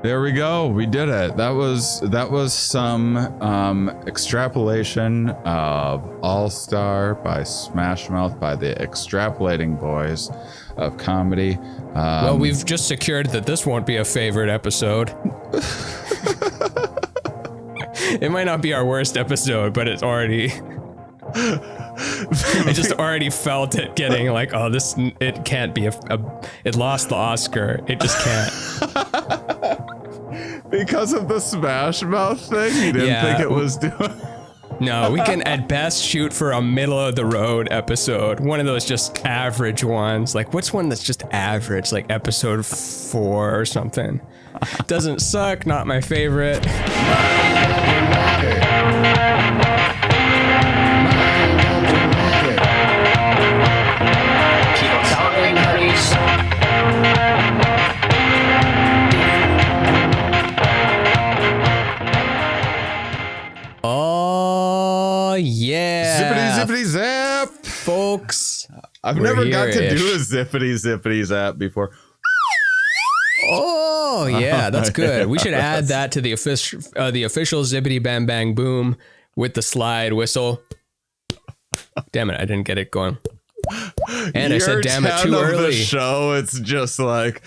There we go. We did it. That was some extrapolation of All Star by Smash Mouth by the Extrapolating Boys of comedy. Well, we've just secured that this won't be a favorite episode. It might not be our worst episode, but it's already... I just already felt it getting like, oh, it can't be it lost the Oscar. It just can't. Because of the Smash Mouth thing? You didn't think it was doing... No, we can at best shoot for a middle of the road episode. One of those just average ones. Like, what's one that's just average? Like episode 4 or something. Doesn't suck, not my favorite. Oh, yeah. Zippity zap. Folks. I've never got to do a zippity zap before. Oh, yeah, that's good. We should add that to the official zippity bam bang boom with the slide whistle. Damn it, I didn't get it going. And I said damn it too early. The show, it's just like...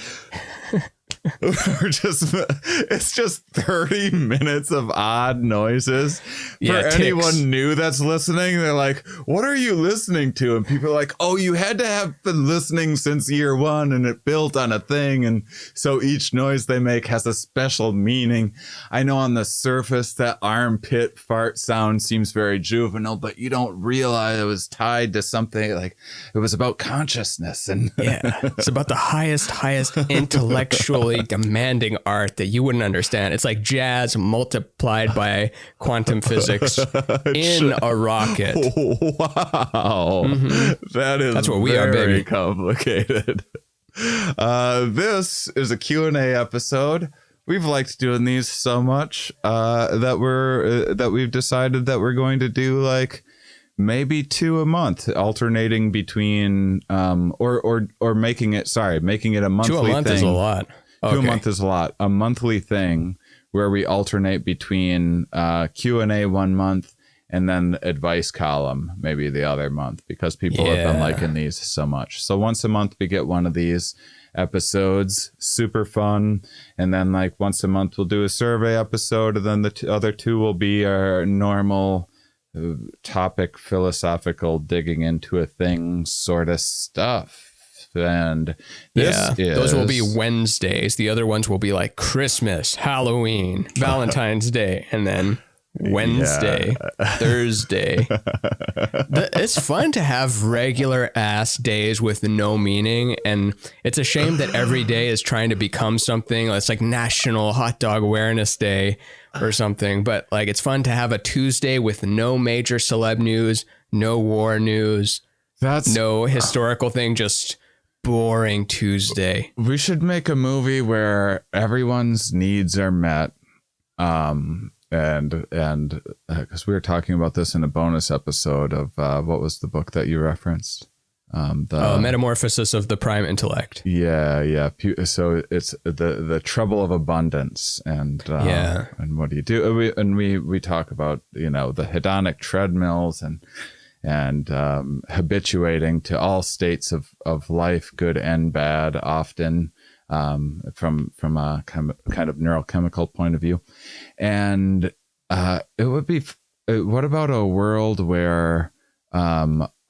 it's just 30 minutes of odd noises. For anyone new that's listening, they're like, what are you listening to? And people are like, oh, you had to have been listening since year 1 and it built on a thing, and so each noise they make has a special meaning. I know on the surface that armpit fart sound seems very juvenile, but you don't realize it was tied to something, like it was about consciousness. And yeah, it's about the highest intellectually demanding art that you wouldn't understand. It's like jazz multiplied by quantum physics in a rocket. Wow. Mm-hmm. That's what we are, baby. Very complicated. This is a Q&A episode. We've liked doing these so much that we've decided that we're going to do like maybe 2 a month, alternating between or making it a monthly 2 a month thing. Is a lot. Okay. 2 a month is a lot. A monthly thing where we alternate between Q&A 1 month and then advice column maybe the other month, because people have been liking these so much. So once a month we get one of these episodes, super fun. And then like once a month we'll do a survey episode, and then the other 2 will be our normal topic, philosophical, digging into a thing sort of stuff. And those will be Wednesdays. The other ones will be like Christmas, Halloween, Valentine's Day, and then Wednesday, Thursday. It's fun to have regular ass days with no meaning, and it's a shame that every day is trying to become something. It's like National Hot Dog Awareness Day or something, but like it's fun to have a Tuesday with no major celeb news, no war news, no historical thing, just boring Tuesday. We should make a movie where everyone's needs are met. And because we were talking about this in a bonus episode of what was the book that you referenced? The Metamorphosis of the Prime Intellect. Yeah. So it's the trouble of abundance, and what do you do? We talk about the hedonic treadmills and habituating to all states of life, good and bad, often from a kind of neurochemical point of view. And it would be, what about a world where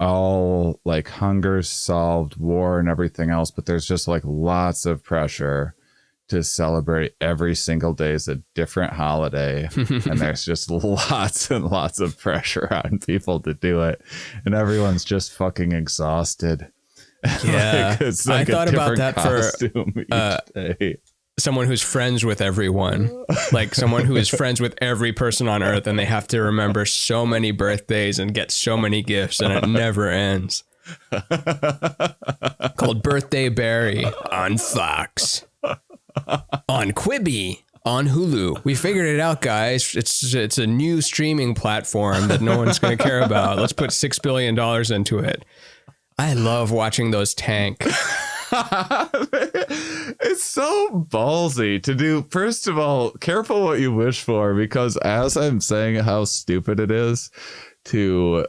all like hunger's solved, war and everything else, but there's just like lots of pressure to celebrate every single day as a different holiday, and there's just lots and lots of pressure on people to do it, and everyone's just fucking exhausted. Yeah, it's like I thought about that for each day. Someone who's friends with everyone, like someone who is friends with every person on earth, and they have to remember so many birthdays and get so many gifts, and it never ends. Called Birthday Barry on Fox. On Quibi, on Hulu. We figured it out, guys. It's a new streaming platform that no one's going to care about. Let's put $6 billion into it. I love watching those tank. It's so ballsy to do. First of all, careful what you wish for, because as I'm saying how stupid it is to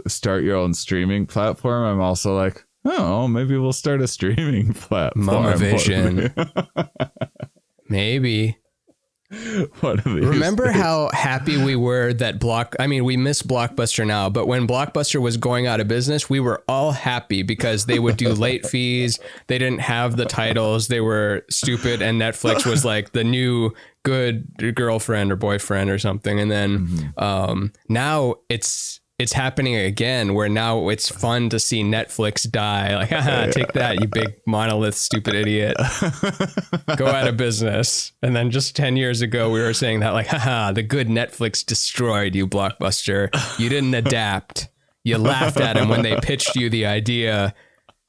start your own streaming platform, I'm also like, oh, maybe we'll start a streaming platform. Mummavision. Maybe. Remember how happy we were that we miss Blockbuster now, but when Blockbuster was going out of business, we were all happy because they would do late fees. They didn't have the titles. They were stupid. And Netflix was like the new good girlfriend or boyfriend or something. And then now it's happening again, where now it's fun to see Netflix die. Like, haha, take that, you big monolith, stupid idiot. Go out of business. And then just 10 years ago, we were saying that, like, haha, the good Netflix destroyed you, Blockbuster. You didn't adapt. You laughed at them when they pitched you the idea,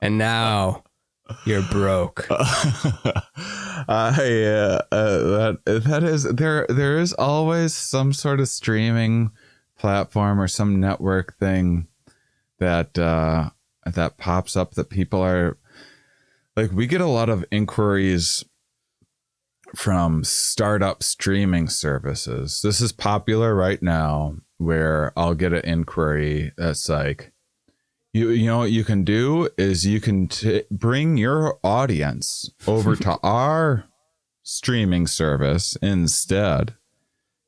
and now you're broke. There is always some sort of streaming platform or some network thing that pops up that people are like. We get a lot of inquiries from startup streaming services. This is popular right now, where I'll get an inquiry that's like, you know what you can do is you can bring your audience over to our streaming service instead.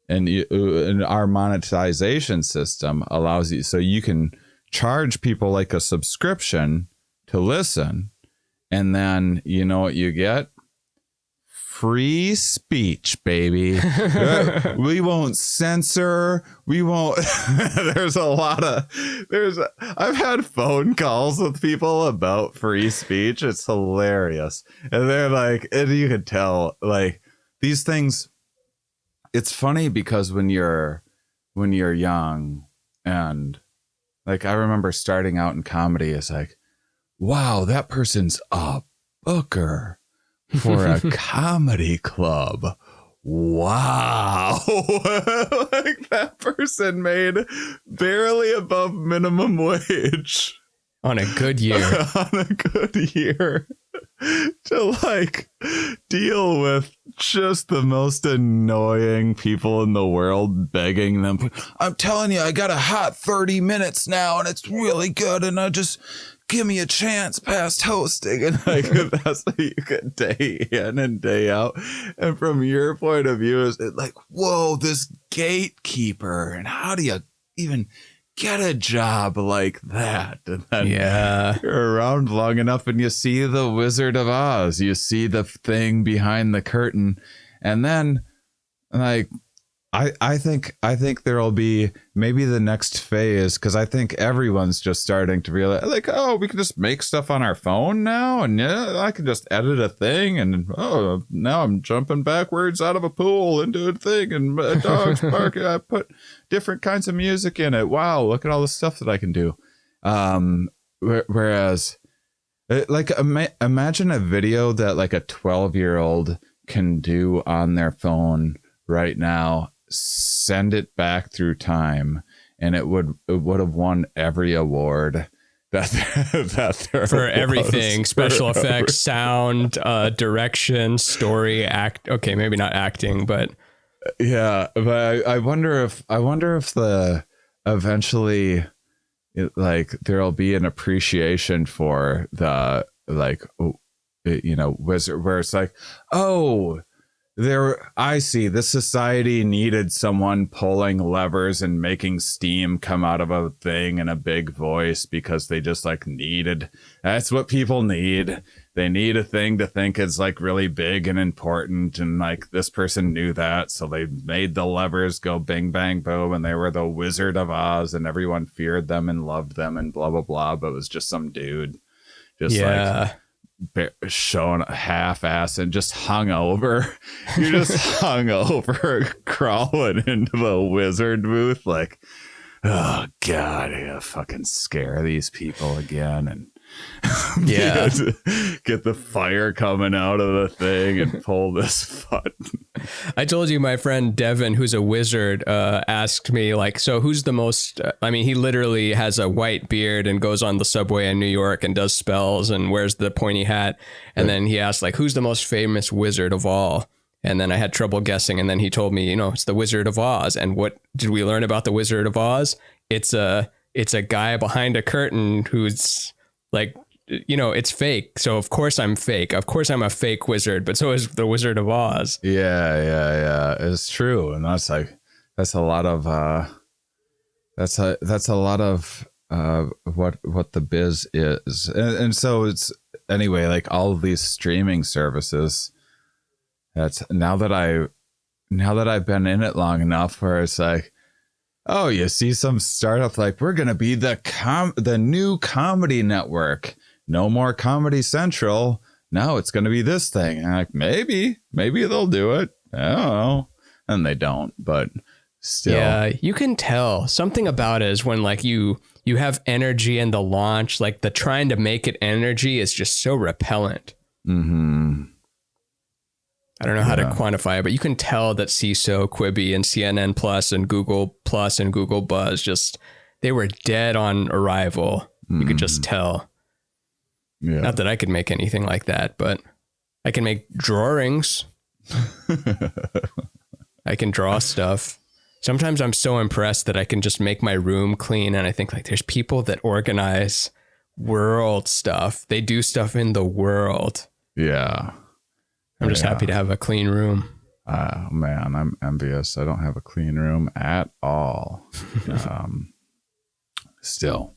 And our monetization system allows you, so you can charge people like a subscription to listen. And then you know what you get? Free speech, baby. We won't censor. We won't. I've had phone calls with people about free speech. It's hilarious. And they're like, and you can tell, like, these things. It's funny because when you're young, and like, I remember starting out in comedy, it's like, wow, that person's a booker for a comedy club. Wow. Like, that person made barely above minimum wage on a good year. To like deal with just the most annoying people in the world begging them. I'm telling you, I got a hot 30 minutes now and it's really good. And I just give me a chance past hosting. And like, that's how you get day in and day out. And from your point of view, is it like, whoa, this gatekeeper. And how do you even get a job like that? And then you're around long enough and you see the Wizard of Oz, you see the thing behind the curtain. And then, like, I think there'll be maybe the next phase, because I think everyone's just starting to realize, like, oh, we can just make stuff on our phone now, and yeah, I can just edit a thing, and oh, now I'm jumping backwards out of a pool into a thing, and a dog's barking. I put different kinds of music in it. Wow, look at all the stuff that I can do. Whereas, like, imagine a video that like a 12-year-old can do on their phone right now, send it back through time, and it would have won every award that there for everything, special effects, sound, direction, story, act. Okay, maybe not acting, but yeah. But I wonder if the eventually, like, there'll be an appreciation for the, like, you know, wizard, where it's like, oh, I see, the society needed someone pulling levers and making steam come out of a thing in a big voice, because they just like that's what people need. They need a thing to think is like really big and important, and like this person knew that, so they made the levers go bing bang boom, and they were the Wizard of Oz, and everyone feared them and loved them and blah blah blah, but it was just some dude just like showing half ass and just hung over. You just hung over, crawling into the wizard booth like, oh god, I gotta fucking scare these people again, and get the fire coming out of the thing and pull this button. I told you my friend Devin, who's a wizard, asked me like, so who's the most, I mean, he literally has a white beard and goes on the subway in New York and does spells and wears the pointy hat. And then he asked like, who's the most famous wizard of all? And then I had trouble guessing. And then he told me, it's the Wizard of Oz. And what did we learn about the Wizard of Oz? It's a guy behind a curtain who's like, it's fake. So of course I'm fake. Of course I'm a fake wizard, but so is the Wizard of Oz. Yeah. It's true. And that's a lot of, that's a lot of, what the biz is. And so it's anyway, like all of these streaming services, that's now that I've been in it long enough where it's like, oh, you see some startup like we're going to be the new comedy network. No more Comedy Central. No, it's going to be this thing. And I'm like, maybe they'll do it. I don't know. And they don't, but still. Yeah, you can tell something about it is when like you have energy in the launch, like the trying to make it energy is just so repellent. Mm-hmm. I don't know how to quantify it, but you can tell that CISO, Quibi, and CNN Plus and Google Plus and Google Buzz they were dead on arrival. You could just tell. Yeah. Not that I could make anything like that, but I can make drawings. I can draw stuff. Sometimes I'm so impressed that I can just make my room clean. And I think like there's people that organize world stuff. They do stuff in the world. Yeah. I'm just happy to have a clean room. Man, I'm envious. I don't have a clean room at all. Still.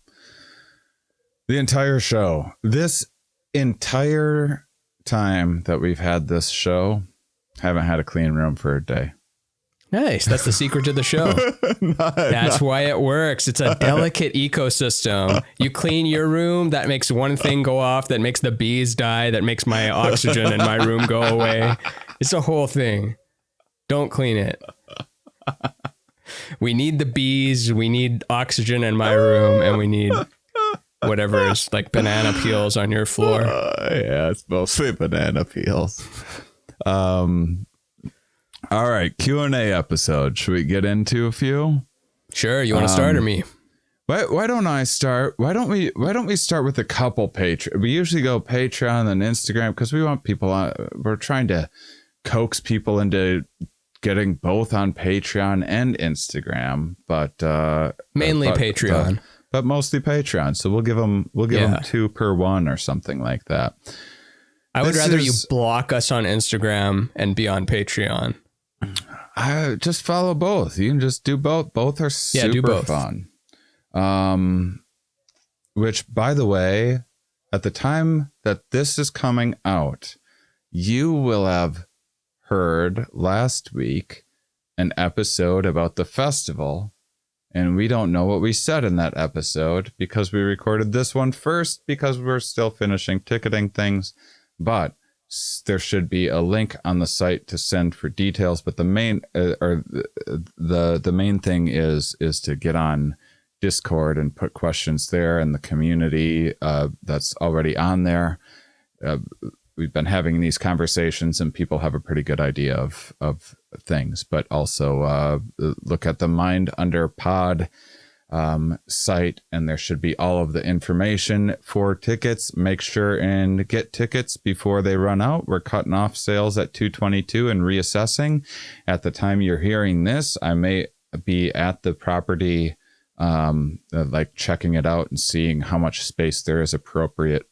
The entire show, this entire time that we've had this show, haven't had a clean room for a day. Nice. That's the secret to the show. That's why it works. It's a delicate ecosystem. You clean your room, that makes one thing go off, that makes the bees die, that makes my oxygen in my room go away. It's a whole thing. Don't clean it. We need the bees, we need oxygen in my room, and we need whatever is like banana peels on your floor. Yeah, it's mostly banana peels. All right, Q&A episode. Should we get into a few? Sure. You want to start or me? Why don't I start? Why don't we start with a couple Patreon? We usually go Patreon and Instagram because we want people on. We're trying to coax people into getting both on Patreon and Instagram, but mainly Patreon. But mostly Patreon. So we'll give them 2 per one or something like that. I would rather you block us on Instagram and be on Patreon. I just follow both. You can just do both. Both are super fun. Which, by the way, at the time that this is coming out, you will have heard last week an episode about the festival. And we don't know what we said in that episode because we recorded this one first because we're still finishing ticketing things. But there should be a link on the site to send for details. But the main the main thing is to get on Discord and put questions there, and the community that's already on there. We've been having these conversations, and people have a pretty good idea of things. But also look at the Mind Under Pod site, and there should be all of the information for tickets. Make sure and get tickets before they run out. We're cutting off sales at 2/22 and reassessing. At the time you're hearing this, I may be at the property, like checking it out and seeing how much space there is appropriate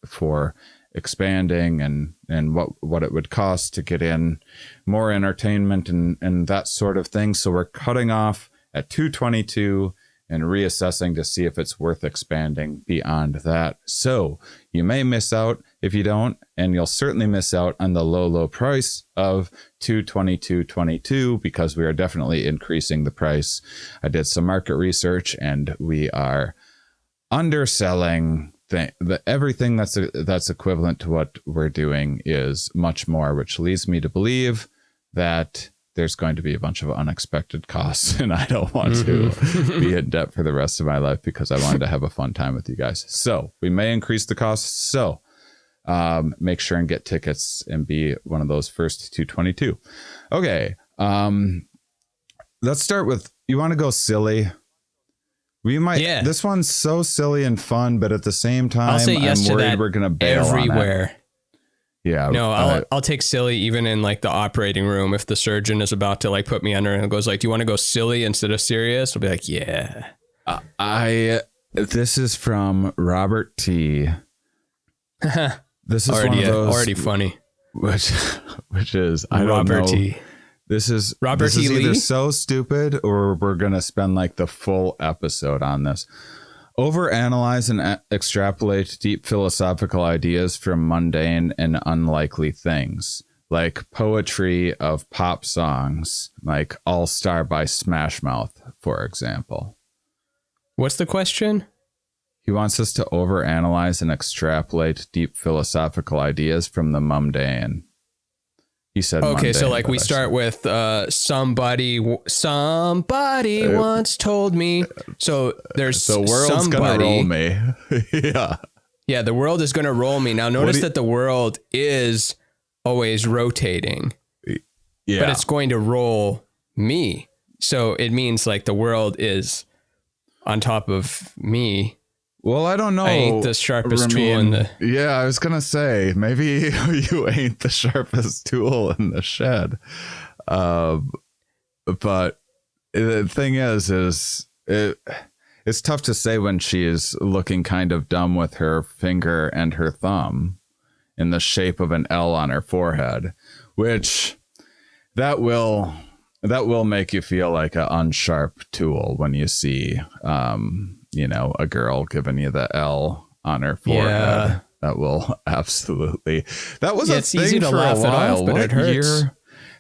for expanding and what it would cost to get in more entertainment and that sort of thing. So we're cutting off at 2/22 and reassessing to see if it's worth expanding beyond that. So you may miss out if you don't, and you'll certainly miss out on the low price of $222.22 because we are definitely increasing the price. I did some market research, and we are underselling everything that's equivalent to what we're doing is much more, which leads me to believe that there's going to be a bunch of unexpected costs, and I don't want to be in debt for the rest of my life because I wanted to have a fun time with you guys. So we may increase the costs. So make sure and get tickets and be one of those first 222. Okay. Let's start with, you want to go silly? We might. Yeah. This one's so silly and fun, but at the same time, I'll say yes I'm worried to that we're gonna bail everywhere. On it. Yeah. No, I'll take silly even in like the operating room. If the surgeon is about to like put me under and goes like, "Do you want to go silly instead of serious?" I'll be like, "Yeah." This is from Robert T. This is already, one of those already funny. Which is I Robert don't know. T. This is Robert this T. is Lee? either so stupid or we're gonna spend like the full episode on this. Overanalyze and extrapolate deep philosophical ideas from mundane and unlikely things, like poetry of pop songs, like All Star by Smash Mouth, for example. What's the question? He wants us to overanalyze and extrapolate deep philosophical ideas from the mundane. He said, okay, mundane, so like we start with somebody once told me. So there's the world's somebody, gonna roll me. Yeah, the world is gonna roll me. Now notice that the world is always rotating. Yeah, but it's going to roll me. So it means like the world is on top of me. Well, I don't know. I ain't the sharpest Ramin, tool in the... Yeah, I was going to say, maybe you ain't the sharpest tool in the shed. But the thing is it's tough to say when she is looking kind of dumb with her finger and her thumb in the shape of an L on her forehead, which that will make you feel like an unsharp tool when you see... a girl giving you the L on her forehead. Yeah. That will absolutely. That was a thing easy to for laugh a while. It off, but it hurts. Year?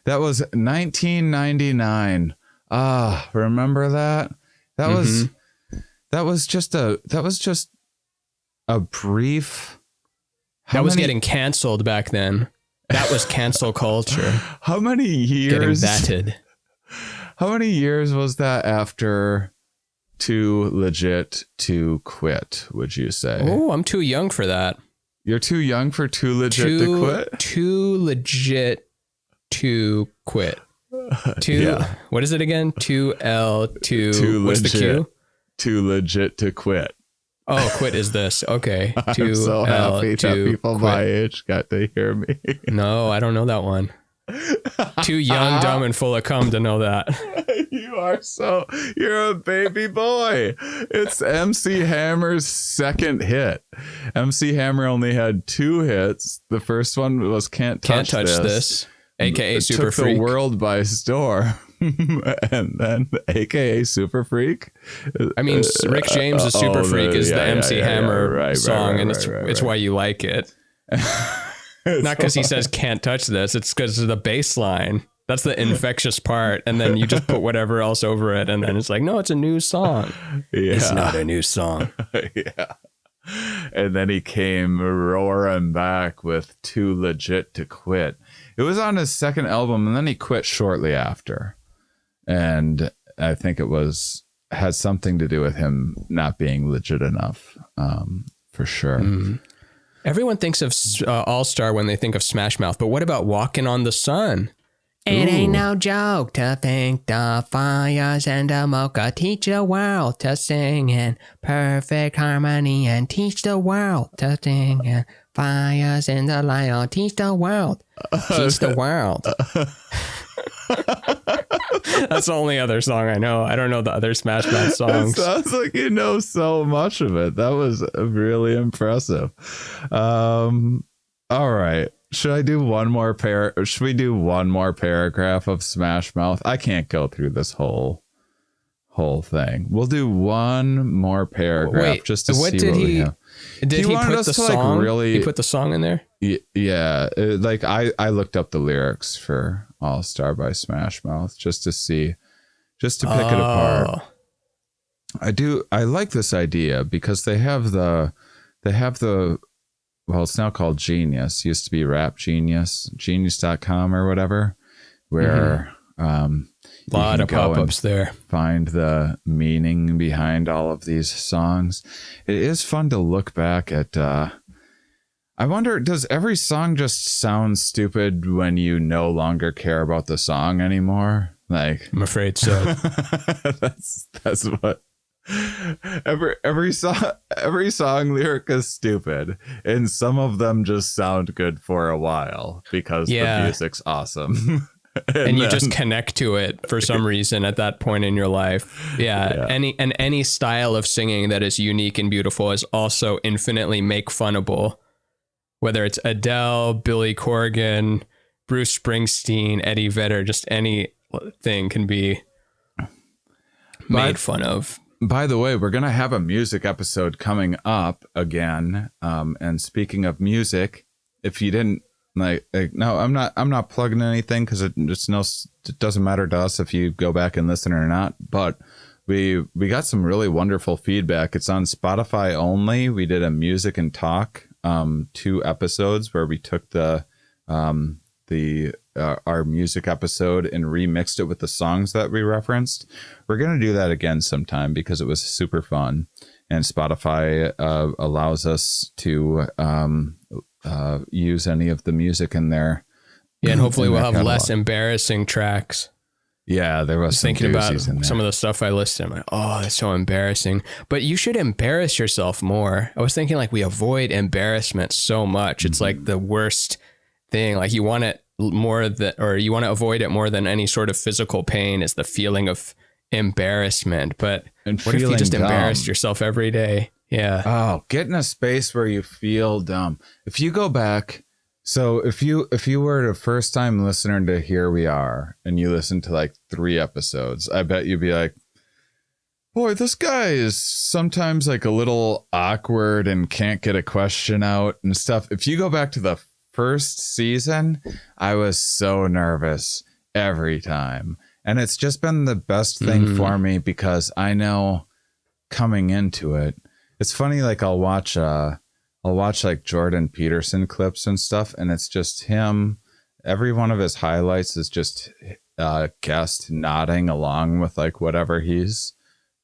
That was 1999. Remember that? That was just a brief. That was getting canceled back then. That was cancel culture. How many years? Getting batted. How many years was that after? Too legit to quit, would you say? Oh, I'm too young for that. You're too young for too legit to quit? Too legit to quit. What is it again? 2L, what's the Q? Too legit to quit. Oh, quit is this. Okay. I'm so happy that people my age got to hear me. No, I don't know that one. Too young, dumb, and full of cum to know that. You're a baby boy. It's MC Hammer's second hit. MC Hammer only had 2 hits. The first one was Can't Touch This, aka Super Freak. Took the world by storm. And then aka Super Freak. I mean, Rick James' Super Freak is the MC Hammer song, and it's why you like it. Not because he says can't touch this. It's because of the bass line. That's the infectious part. And then you just put whatever else over it. And then it's like, no, it's a new song. Yeah. It's not a new song. Yeah. And then he came roaring back with Too Legit to Quit. It was on his second album. And then he quit shortly after. And I think it had something to do with him not being legit enough, for sure. Mm. Everyone thinks of All-Star when they think of Smash Mouth, but what about Walking on the Sun? It ain't no joke to think the fires and the mocha teach the world to sing in perfect harmony and teach the world to sing in fires in the light teach the world. Teach the world. That's the only other song I know. I don't know the other Smash Mouth songs. It sounds like you know so much of it. That was really impressive. All right. Should I do one more should we do one more paragraph of Smash Mouth? I can't go through this whole thing. We'll do one more paragraph just to see what we have. Did he put the song? He put the song in there? Yeah. Like I looked up the lyrics for All Star by Smash Mouth just to pick it apart. I like this idea because they have the well, it's now called Genius. It used to be Rap Genius, genius.com or whatever, where a lot of pop-ups there. Find the meaning behind all of these songs. It is fun to look back at I wonder, does every song just sound stupid when you no longer care about the song anymore? Like, I'm afraid so. that's what every song lyric is stupid, and some of them just sound good for a while because the music's awesome. and you just connect to it for some reason at that point in your life. Yeah. Any style of singing that is unique and beautiful is also infinitely make funnable. Whether it's Adele, Billy Corgan, Bruce Springsteen, Eddie Vedder, just anything can be made fun of. By the way, we're going to have a music episode coming up again. And speaking of music, if you didn't no, I'm not plugging anything because it doesn't matter to us if you go back and listen or not. But we got some really wonderful feedback. It's on Spotify only. We did a music and talk 2 episodes where we took our music episode and remixed it with the songs that we referenced. We're going to do that again sometime because it was super fun, and Spotify allows us to use any of the music in there. Yeah, and hopefully we'll have less embarrassing tracks. Yeah, there was some thinking about in there. Some of the stuff I listed. I'm like, oh, that's so embarrassing. But you should embarrass yourself more. I was thinking like we avoid embarrassment so much. It's like the worst thing. Like you want it more or you want to avoid it more than any sort of physical pain is the feeling of embarrassment. But what if you just embarrassed yourself every day? Yeah. Oh, get in a space where you feel dumb. If you go back, so if you were a first time listener to Here We Are and you listen to like 3 episodes, I bet you'd be like, boy, this guy is sometimes like a little awkward and can't get a question out and stuff. If you go back to the first season, I was so nervous every time. And it's just been the best thing for me because I know coming into it, it's funny, like I'll watch like Jordan Peterson clips and stuff, and it's just him. Every one of his highlights is just guest nodding along with like whatever he's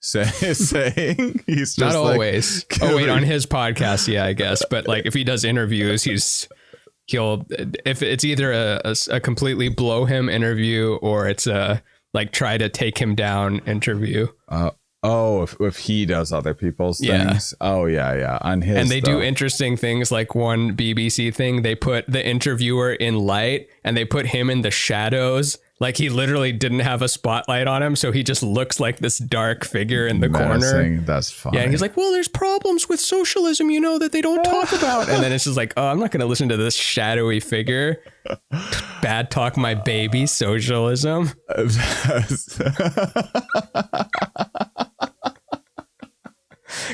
saying. He's just not like, always. Oh wait, on his podcast, yeah, I guess. But like if he does interviews, he'll if it's either a completely blow him interview or it's a like try to take him down interview. If he does other people's things. Oh yeah. On his, and they do interesting things. Like one BBC thing, they put the interviewer in light and they put him in the shadows. Like he literally didn't have a spotlight on him, so he just looks like this dark figure in the corner. That's funny. Yeah, and he's like, well, there's problems with socialism, that they don't talk about. And then it's just like, oh, I'm not going to listen to this shadowy figure. Bad talk my baby, socialism.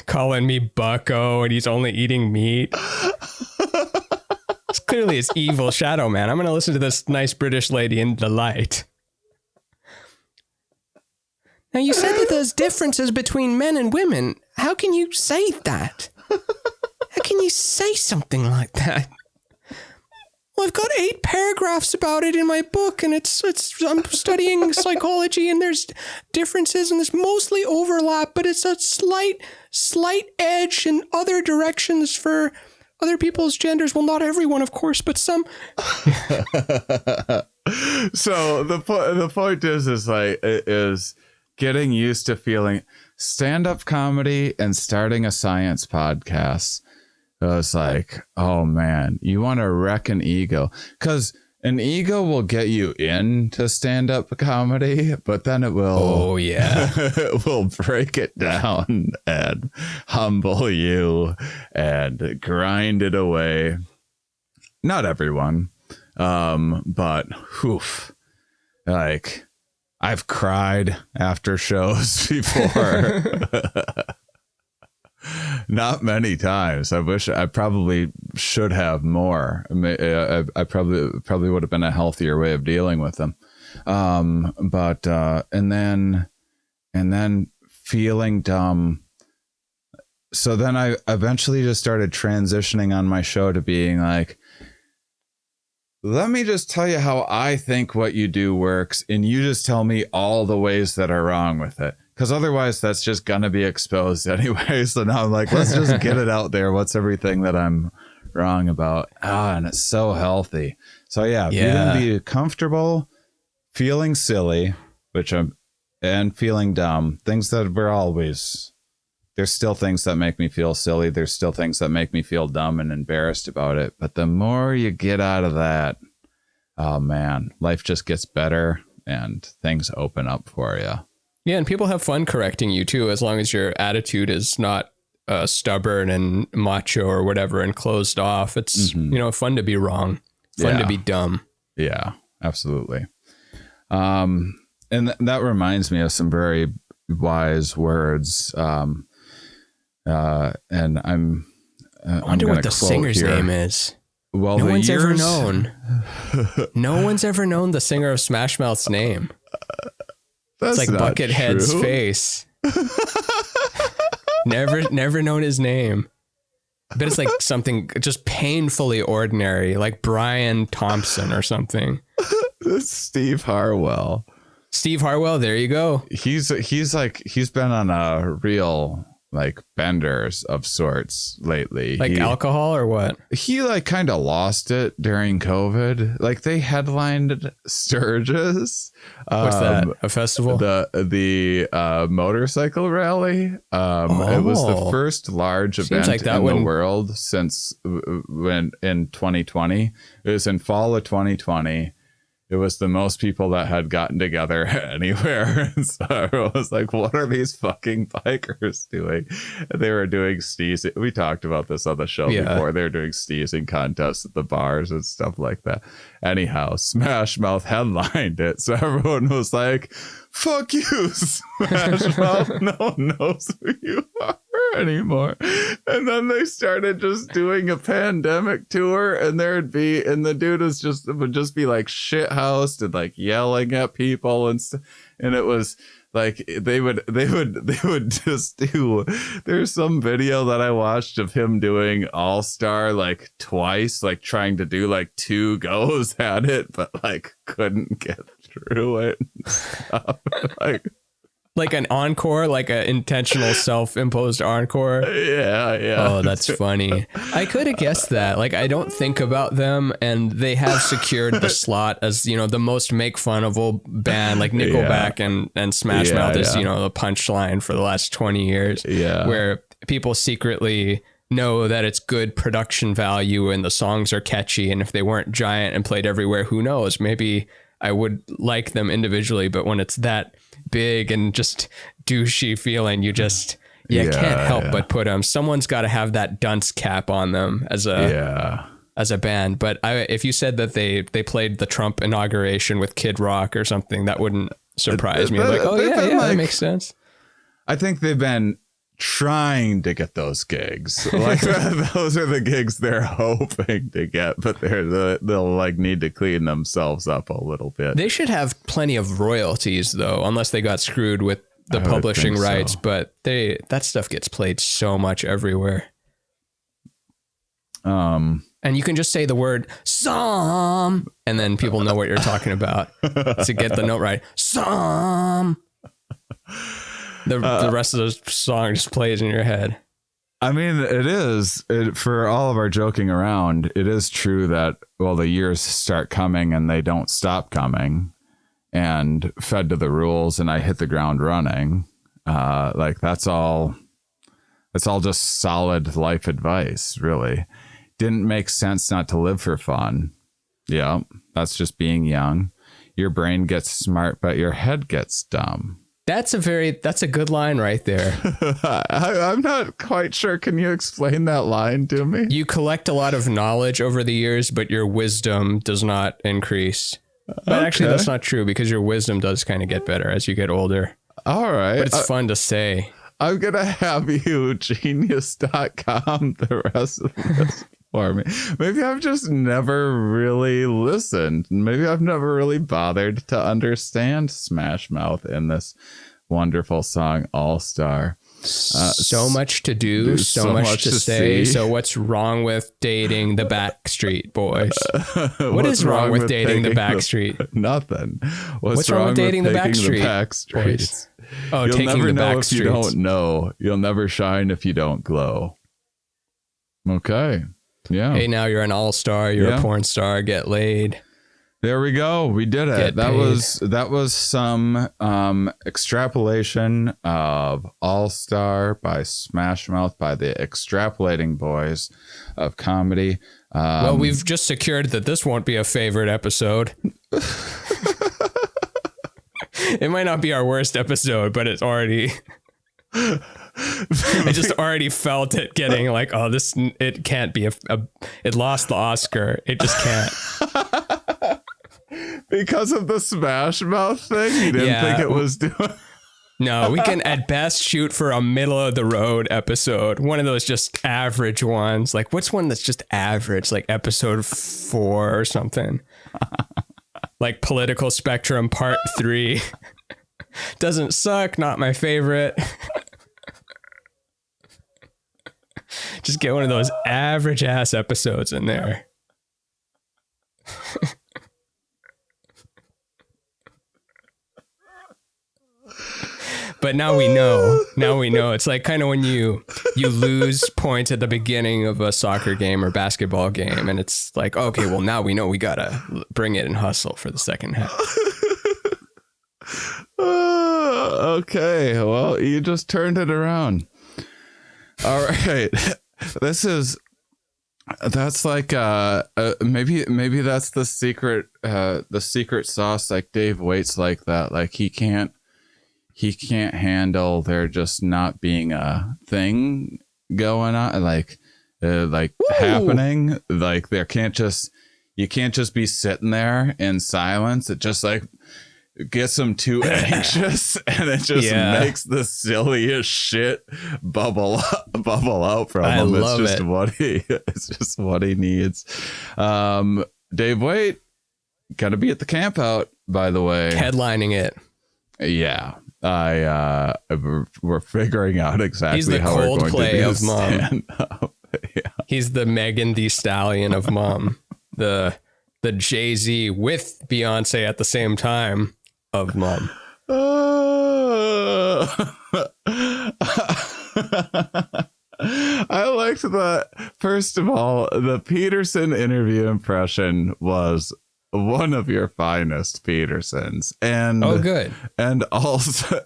Calling me bucko and he's only eating meat. It's clearly his evil shadow, man. I'm going to listen to this nice British lady in the light. Now, you said that there's differences between men and women. How can you say that? How can you say something like that? Well, I've got 8 paragraphs about it in my book, and I'm studying psychology, and there's differences, and there's mostly overlap, but it's a slight edge in other directions for other people's genders. Well, not everyone, of course, but some. So the point is getting used to feeling stand-up comedy and starting a science podcast. It was like, oh man, you want to wreck an ego, because an ego will get you into stand-up comedy, but then it will. Oh yeah, it will break it down and humble you and grind it away. Not everyone, but oof, like I've cried after shows before. Not many times. I wish I probably should have more. I probably would have been a healthier way of dealing with them. But and then feeling dumb. So then I eventually just started transitioning on my show to being like, let me just tell you how I think what you do works, and you just tell me all the ways that are wrong with it. Because otherwise that's just going to be exposed anyway. So now I'm like, let's just get it out there. What's everything that I'm wrong about. And it's so healthy. So yeah, if you're Yeah. gonna be comfortable feeling silly, and feeling dumb, things that we're always. There's still things that make me feel silly. There's still things that make me feel dumb and embarrassed about it. But the more you get out of that, oh man, life just gets better and things open up for you. Yeah, and people have fun correcting you too, as long as your attitude is not stubborn and macho or whatever and closed off. It's fun to be wrong, fun to be dumb. Yeah, absolutely. And that reminds me of some very wise words. And I wonder what the singer's name is. Well, no one's ever known. No one's ever known the singer of Smash Mouth's name. It's like Buckethead's face. Never known his name. But it's like something just painfully ordinary, like Brian Thompson or something. Steve Harwell. Steve Harwell, there you go. He's been on a real like benders of sorts lately. Like alcohol or what? He like kind of lost it during COVID. Like they headlined Sturgis. What's that? A festival? The motorcycle rally. It was the first large event in the world since when in 2020. It was in fall of 2020. It was the most people that had gotten together anywhere. And so I was like, what are these fucking bikers doing? And they were doing sneezing. We talked about this on the show before. They were doing sneezing contests at the bars and stuff like that. Anyhow, Smash Mouth headlined it. So everyone was like, fuck you, Smash Mouth. No one knows who you are anymore. And then they started just doing a pandemic tour, and the dude would just be like shit housed and like yelling at people and stuff. And it was like they would just do. There's some video that I watched of him doing All Star like twice, like trying to do like 2 goes at it, but like couldn't get through it. Like an encore, like an intentional self-imposed encore. Yeah. Oh, that's funny. I could have guessed that. Like, I don't think about them, and they have secured the slot as, the most make-funnable band, like Nickelback and Smash Mouth is, the punchline for the last 20 years. Yeah. Where people secretly know that it's good production value and the songs are catchy, and if they weren't giant and played everywhere, who knows? Maybe I would like them individually, but when it's that big and just douchey feeling, you just can't help but put them. Someone's got to have that dunce cap on them as a band. But if you said that they played the Trump inauguration with Kid Rock or something, that wouldn't surprise me. Like, that makes sense. I think they've been trying to get those gigs. Like those are the gigs they're hoping to get, but they'll like need to clean themselves up a little bit. They should have plenty of royalties though, unless they got screwed with the publishing rights. So. But that stuff gets played so much everywhere. And you can just say the word "some" and then people know what you're talking about to get the note right. Some. The rest of the song just plays in your head. I mean, for all of our joking around, it is true that, well, the years start coming and they don't stop coming, and fed to the rules and I hit the ground running. Like that's all just solid life advice, really. Didn't make sense not to live for fun. Yeah, that's just being young. Your brain gets smart, but your head gets dumb. That's a good line right there. I'm not quite sure. Can you explain that line to me? You collect a lot of knowledge over the years, but your wisdom does not increase. But actually, that's not true because your wisdom does kind of get better as you get older. All right. But it's fun to say. I'm going to have you genius.com the rest of this for me. Maybe I've just never really listened. Maybe I've never really bothered to understand Smash Mouth in this wonderful song All Star. So much to do, so much to say. So what's wrong with dating the Backstreet Boys? What is wrong with dating the Backstreet? Nothing. What's wrong with dating the Backstreet Boys? Oh, you'll taking never the know Backstreets. if you don't know. You'll never shine if you don't glow. Okay. Yeah. Hey, now you're an all-star. You're a porn star. Get laid. There we go. We did it. That was some extrapolation of All Star by Smash Mouth by the Extrapolating Boys of comedy. Well, we've just secured that this won't be a favorite episode. It might not be our worst episode, but it's already... I just already felt it getting like, oh, it can't be it lost the Oscar. It just can't. Because of the Smash Mouth thing? You didn't think it was doing... No, we can at best shoot for a middle of the road episode. One of those just average ones. Like, what's one that's just average? Like episode 4 or something. Like Political Spectrum Part 3. Doesn't suck. Not my favorite. Just get one of those average ass episodes in there. But now we know. It's like kind of when you lose points at the beginning of a soccer game or basketball game, and it's like, okay, well, now we know we gotta bring it and hustle for the second half. Okay, well, you just turned it around. All right, that's like maybe that's the secret sauce. Like Dave Waite's like that. Like he can't handle there just not being a thing going on, like happening. Like you can't just be sitting there in silence. It just like gets him too anxious, and it just makes the silliest shit bubble out from him. It's just what he needs. Dave Waite gonna be at the Campout, by the way, headlining it. Yeah. We're figuring out exactly He's the how we're going to do of Mum. Yeah. He's the Megan Thee Stallion of Mum. The Jay-Z with Beyonce at the same time of Mum. I liked that. First of all, the Peterson interview impression was one of your finest Petersons, and good, and also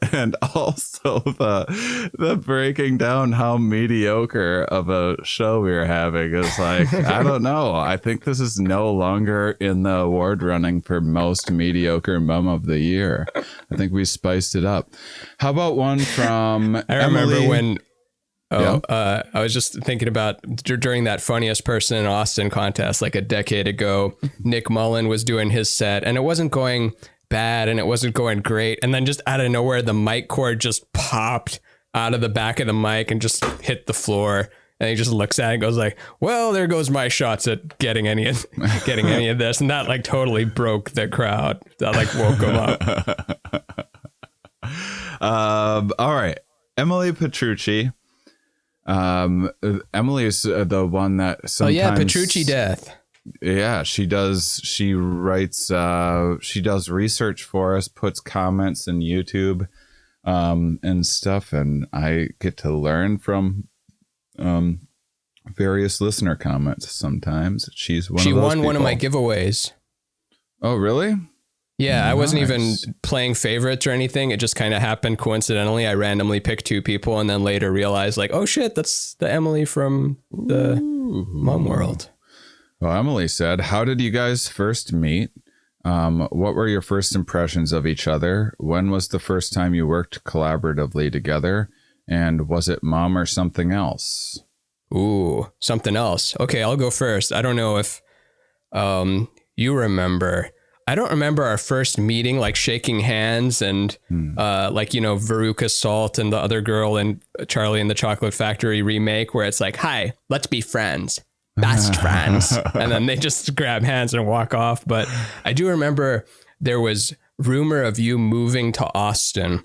the breaking down how mediocre of a show we were having is like, I don't know, I think this is no longer in the award running for most mediocre mum of the year. I think we spiced it up. How about one from I remember Emily? when I was just thinking about during that Funniest Person in Austin contest, like a decade ago, Nick Mullen was doing his set and it wasn't going bad and it wasn't going great. And then just out of nowhere, the mic cord just popped out of the back of the mic and just hit the floor. And he just looks at it and goes like, well, there goes my shots at getting any of this. And that like totally broke the crowd. That like woke him up. All right. Emily Petrucci. Emily is the one that sometimes Petrucci death. Yeah, she writes she does research for us, puts comments in YouTube and stuff, and I get to learn from various listener comments sometimes. She won one of my giveaways. Oh, really? Yeah, nice. I wasn't even playing favorites or anything. It just kind of happened coincidentally. I randomly picked 2 people and then later realized like, oh shit, that's the Emily from the MUMoral. Well, Emily said, how did you guys first meet? What were your first impressions of each other? When was the first time you worked collaboratively together? And was it mom or something else? Ooh, something else. Okay, I'll go first. I don't know if you remember. I don't remember our first meeting, like shaking hands and like, you know, Veruca Salt and the other girl in Charlie and the Chocolate Factory remake where it's like, hi, let's be friends. Best friends. And then they just grab hands and walk off. But I do remember there was rumor of you moving to Austin.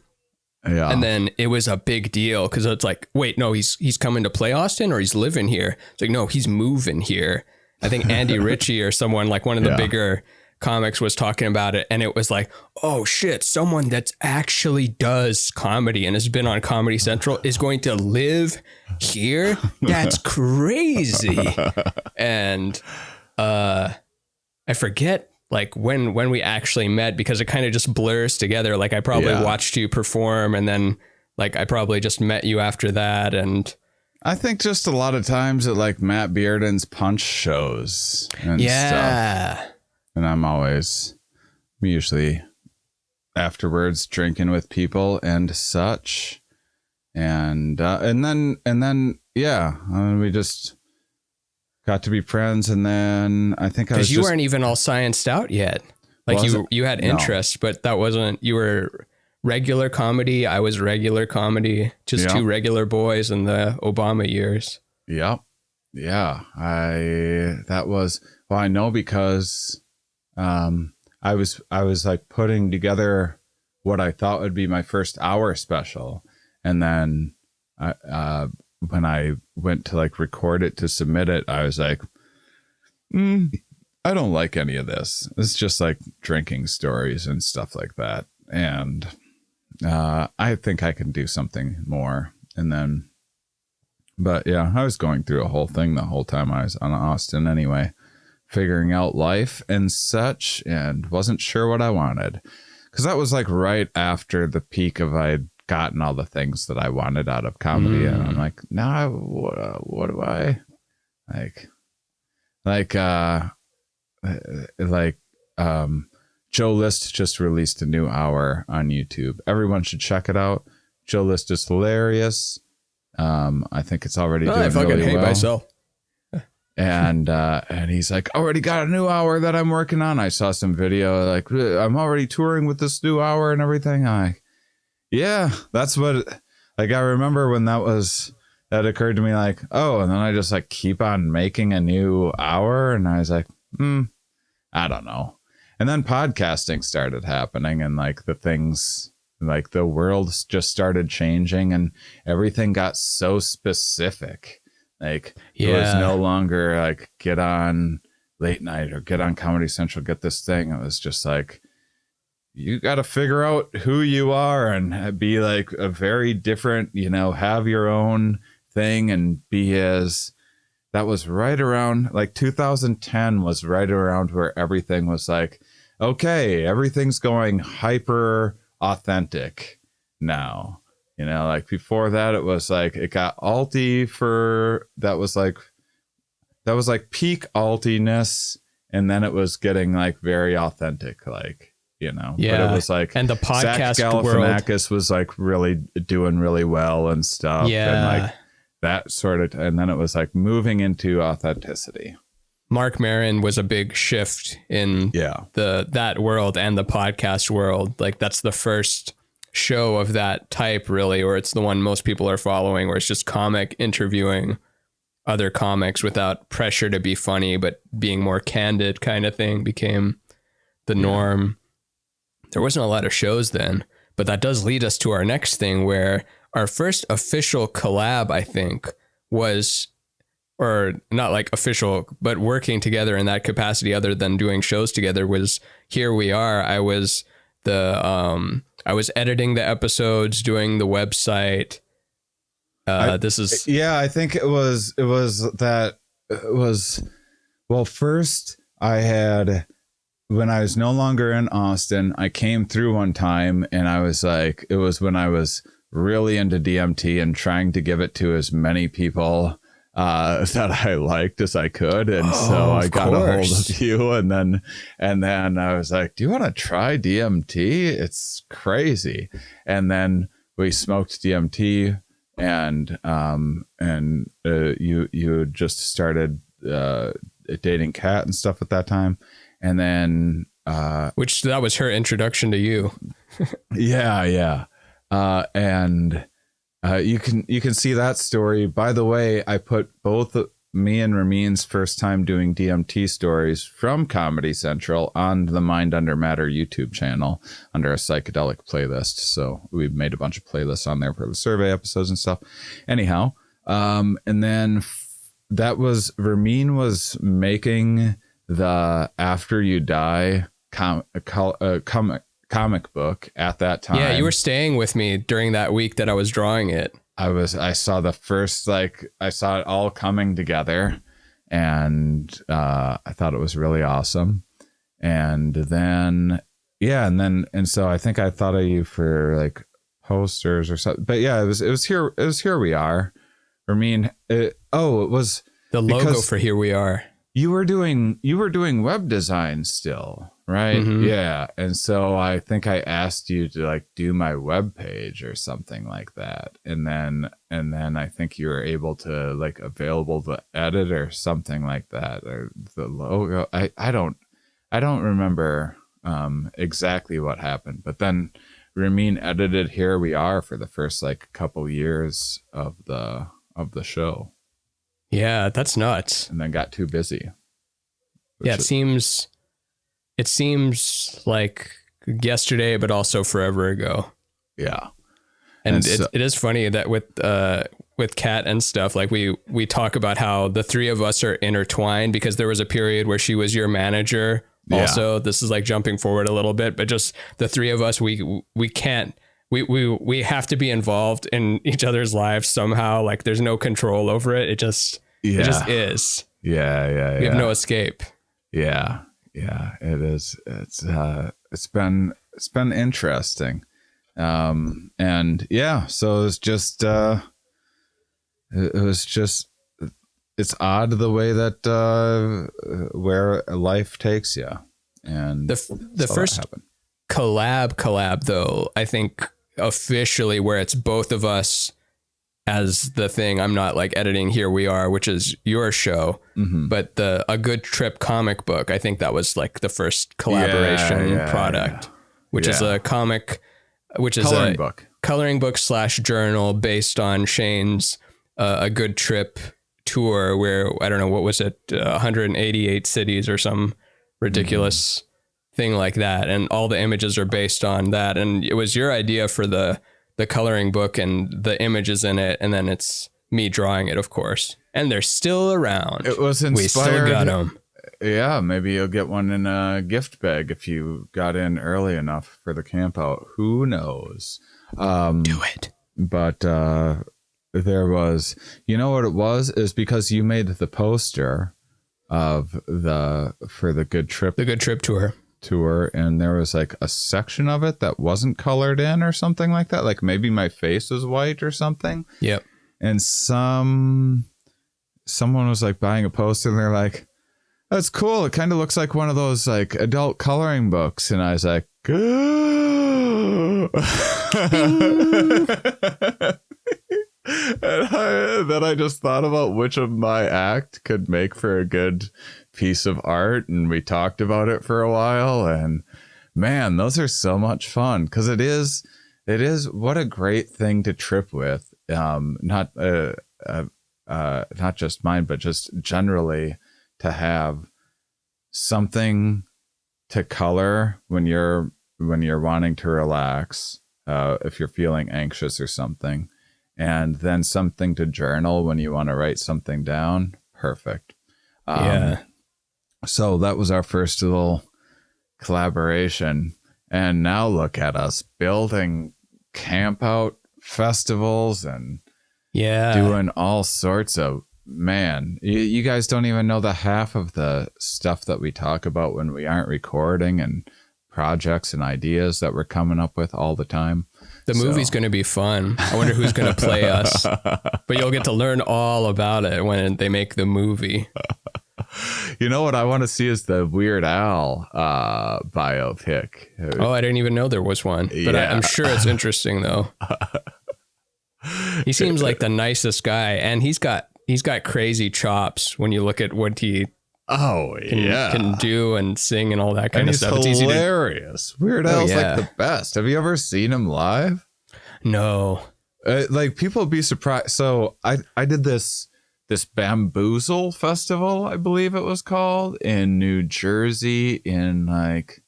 Yeah. And then it was a big deal because it's like, wait, no, he's coming to play Austin or he's living here. It's like, no, he's moving here. I think Andy Ritchie or someone like one of the bigger comics was talking about it, and it was like, oh shit, someone that actually does comedy and has been on Comedy Central is going to live here? That's crazy. And I forget like when we actually met, because it kind of just blurs together. Like I probably watched you perform, and then like I probably just met you after that. And I think just a lot of times at like Matt Bearden's punch shows and stuff. And I'm usually afterwards drinking with people and such. And then we just got to be friends. And then I think I was, because you weren't even all scienced out yet. Like you had interest, but that wasn't, you were regular comedy. I was regular comedy, just two regular boys in the Obama years. Yep. Yeah. I know because I was like putting together what I thought would be my first hour special. And then when I went to like record it to submit it, I was like, I don't like any of this. It's just like drinking stories and stuff like that. And I think I can do something more. And then, but yeah, I was going through a whole thing the whole time I was on Austin anyway, figuring out life and such, and wasn't sure what I wanted. Because that was like right after the peak of I'd gotten all the things that I wanted out of comedy. And I'm like, now what do I like Joe List just released a new hour on YouTube. Everyone should check it out. Joe List is hilarious. I think it's already doing I fucking really hate well. myself. And he's like, already got a new hour that I'm working on. I saw some video like, I'm already touring with this new hour and everything. I'm like, yeah, that's what, like, I remember when that occurred to me, like, oh, and then I just like keep on making a new hour. And I was like, I don't know. And then podcasting started happening, and like the things, like the world just started changing, and everything got so specific. Like it was no longer like get on late night or get on Comedy Central, get this thing. It was just like, you got to figure out who you are and be like a very different, have your own thing and be as. That was right around like 2010 was right around where everything was like, okay, everything's going hyper authentic now. Like before that, it was like, it got alty that was like peak altiness. And then it was getting like very authentic, like, but it was like, and the podcast Zach Galifianakis was like really doing really well and stuff. Yeah. And like that sort of, and then it was like moving into authenticity. Mark Maron was a big shift in that world and the podcast world. Like that's the first show of that type, really, or it's the one most people are following, where it's just comic interviewing other comics without pressure to be funny, but being more candid kind of thing became the norm. There wasn't a lot of shows then, but that does lead us to our next thing, where our first official collab, I think, was, or not like official, but working together in that capacity other than doing shows together, was Here We Are. I was editing the episodes, doing the website. I think well, first I had, when I was no longer in Austin, I came through one time, and I was like, it was when I was really into DMT and trying to give it to as many people that I liked as I could. And so I got a hold of you, and then I was like, do you want to try DMT? It's crazy. And then we smoked DMT, and you just started dating Kat and stuff at that time. And then which that was her introduction to you. Yeah. And you can see that story. By the way, I put both me and Ramin's first time doing DMT stories from Comedy Central on the Mind Under Matter YouTube channel under a psychedelic playlist. So we've made a bunch of playlists on there for the survey episodes and stuff. Anyhow, and then that was, Ramin was making the After You Die comic book at that time. Yeah, you were staying with me during that week that I was drawing it. I saw the first, I saw it all coming together, and I thought it was really awesome. And then, and so I think I thought of you for like posters or something. But yeah, it was Here We Are. Ramin, it was the logo for Here We Are. You were doing web design still, right? Mm-hmm. Yeah. And so I think I asked you to like do my web page or something like that. And then I think you were able to like available to edit or something like that, or the logo. I don't remember exactly what happened, but then Ramin edited Here We Are for the first like couple years of the show. Yeah, that's nuts. And then got too busy. Yeah, it seems like yesterday, but also forever ago. Yeah. And it is funny that with Kat and stuff, like we talk about how the three of us are intertwined, because there was a period where she was your manager. Yeah. Also, this is like jumping forward a little bit, but just the three of us, we can't. We have to be involved in each other's lives somehow. Like there's no control over it. It just is. Yeah. We have no escape. Yeah. It is. It's been interesting. And yeah, so it's odd the way that where life takes you. And the first collab though, I think officially where it's both of us as the thing. I'm not like editing Here We Are, which is your show, but A Good Trip comic book, I think that was like the first collaboration product, which is a comic, which is coloring book / journal based on Shane's A Good Trip tour, where I don't know, what was it, 188 cities or some ridiculous thing like that, and all the images are based on that. And it was your idea for the coloring book and the images in it, and then it's me drawing it, of course, and they're still around. It was inspired. We still got them. Yeah, maybe you'll get one in a gift bag if you got in early enough for the Campout. Who knows? Do it. But there was, you know what it was, is because you made the poster for the Good Trip tour, and there was like a section of it that wasn't colored in or something like that, like maybe my face was white or something. Yep. And someone was like buying a poster, and they're like, that's cool, it kind of looks like one of those like adult coloring books. And I was like, and then I just thought about which of my act could make for a good piece of art, and we talked about it for a while, and man, those are so much fun, because it is what a great thing to trip with, not just mine, but just generally to have something to color when you're wanting to relax, if you're feeling anxious or something, and then something to journal when you want to write something down. Perfect. So that was our first little collaboration. And now look at us building Campout festivals and doing all sorts of, man, you guys don't even know the half of the stuff that we talk about when we aren't recording, and projects and ideas that we're coming up with all the time. The movie's going to be fun. I wonder who's going to play us, but you'll get to learn all about it when they make the movie. You know what I want to see is the Weird Al biopic. Oh, I didn't even know there was one, but I'm sure it's interesting though. He seems like the nicest guy, and he's got crazy chops when you look at what he can do and sing and all that kind of stuff. It's hilarious. Weird Al's like the best. Have you ever seen him live? No. Like, people would be surprised. So I did this Bamboozle festival, I believe it was called, in New Jersey in like,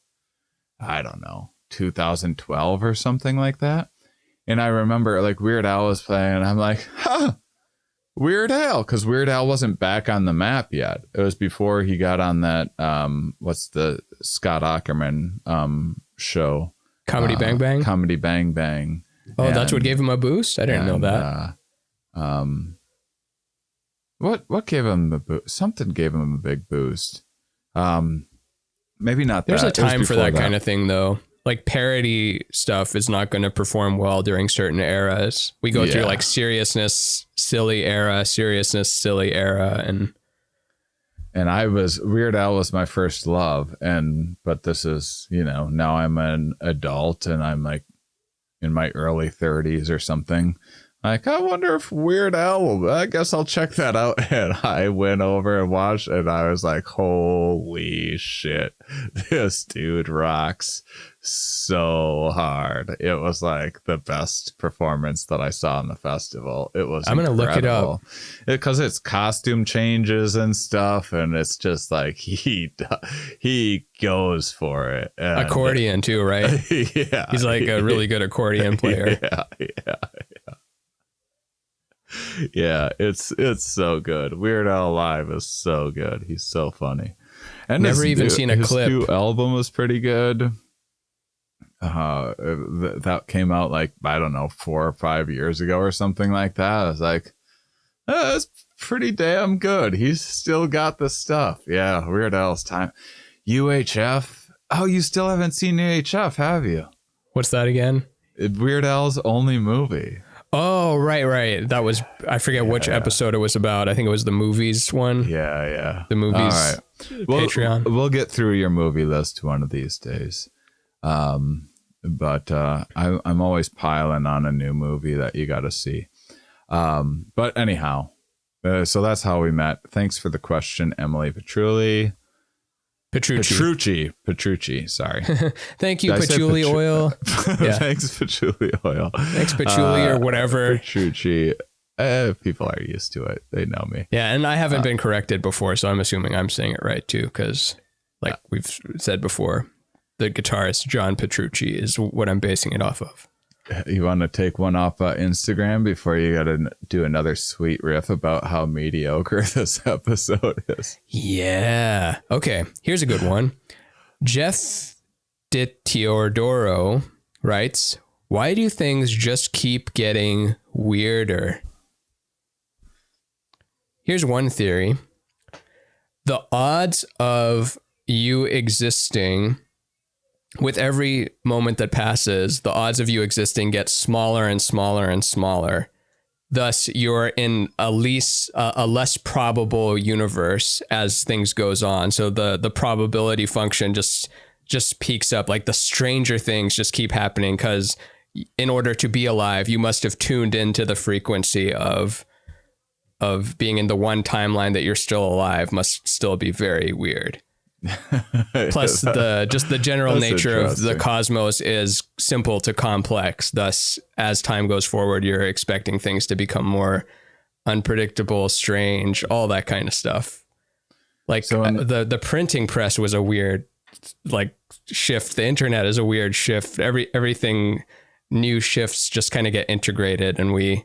I don't know, 2012 or something like that. And I remember like Weird Al was playing, and I'm like, Weird Al, because Weird Al wasn't back on the map yet. It was before he got on that what's the Scott Aukerman show? Comedy Bang Bang? Comedy Bang Bang. Oh, that's what gave him a boost? I didn't know that. What gave him a boost? Something gave him a big boost. Maybe not There's that. a time for that kind of thing, though. Like parody stuff is not going to perform well during certain eras. We go through like seriousness, silly era, seriousness, silly era, and Weird Al was my first love, but this is, now I'm an adult and I'm like in my early 30s or something. Like, I wonder if Weird Al, I guess I'll check that out. And I went over and watched, and I was like, holy shit, this dude rocks so hard. It was like the best performance that I saw in the festival. It was I'm going to look it up. Because it's costume changes and stuff, and it's just like he goes for it. And accordion too, right? Yeah. He's like a really good accordion player. Yeah, it's so good. Weird Al Live is so good. He's so funny. And never even seen a clip. His new album was pretty good. That came out like, I don't know, 4 or 5 years ago or something like that. I was like, that's pretty damn good. He's still got the stuff. Yeah, Weird Al's time. UHF. Oh, you still haven't seen UHF, have you? What's that again? Weird Al's only movie. Oh, right. That was, I forget which episode it was about. I think it was the movies one. Yeah. The movies. All right. Patreon. We'll get through your movie list one of these days. But I'm always piling on a new movie that you got to see. But anyhow, so that's how we met. Thanks for the question, Emily Petrucci. Sorry. Thank you, patchouli oil. Thanks, patchouli oil. Thanks, patchouli or whatever. Petrucci. People are used to it. They know me. Yeah, and I haven't been corrected before, so I'm assuming I'm saying it right too, because like we've said before, the guitarist John Petrucci is what I'm basing it off of. You want to take one off Instagram before you got to do another sweet riff about how mediocre this episode is? Yeah. Okay. Here's a good one. Jeff DiTeodoro writes, why do things just keep getting weirder? Here's one theory. The odds of you existing with every moment that passes, the odds of you existing get smaller and smaller and smaller. Thus, you're in a less probable universe as things goes on. So the probability function just peaks up. Like the stranger things just keep happening because in order to be alive, you must have tuned into the frequency of being in the one timeline that you're still alive must still be very weird. Plus the general nature of the cosmos is simple to complex. Thus, as time goes forward, you're expecting things to become more unpredictable, strange, all that kind of stuff. Like the printing press was a weird like shift. The internet is a weird shift. Everything new shifts just kind of get integrated and we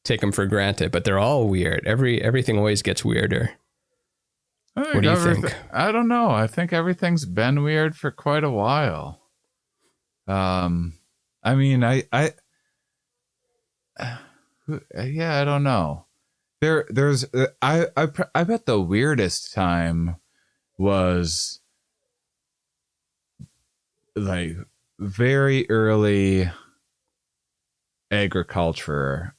take them for granted, but they're all weird. Everything always gets weirder. What do you think? I don't know. I think everything's been weird for quite a while. I mean, I don't know. There's I bet the weirdest time was like very early agriculture.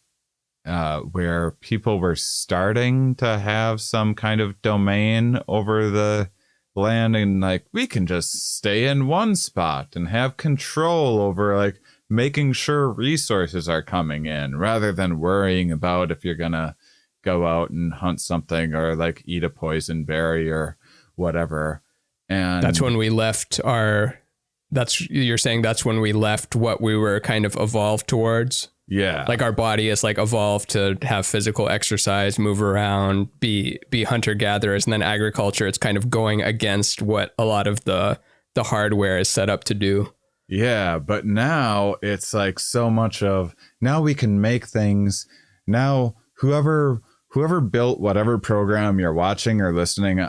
Where people were starting to have some kind of domain over the land and like, we can just stay in one spot and have control over like making sure resources are coming in rather than worrying about if you're going to go out and hunt something or like eat a poison berry or whatever. And that's when we left you're saying that's when we left what we were kind of evolved towards. Yeah. Like our body is like evolved to have physical exercise, move around, be hunter gatherers, and then agriculture, it's kind of going against what a lot of the hardware is set up to do. Yeah. But now it's like so much of now we can make things now whoever built whatever program you're watching or listening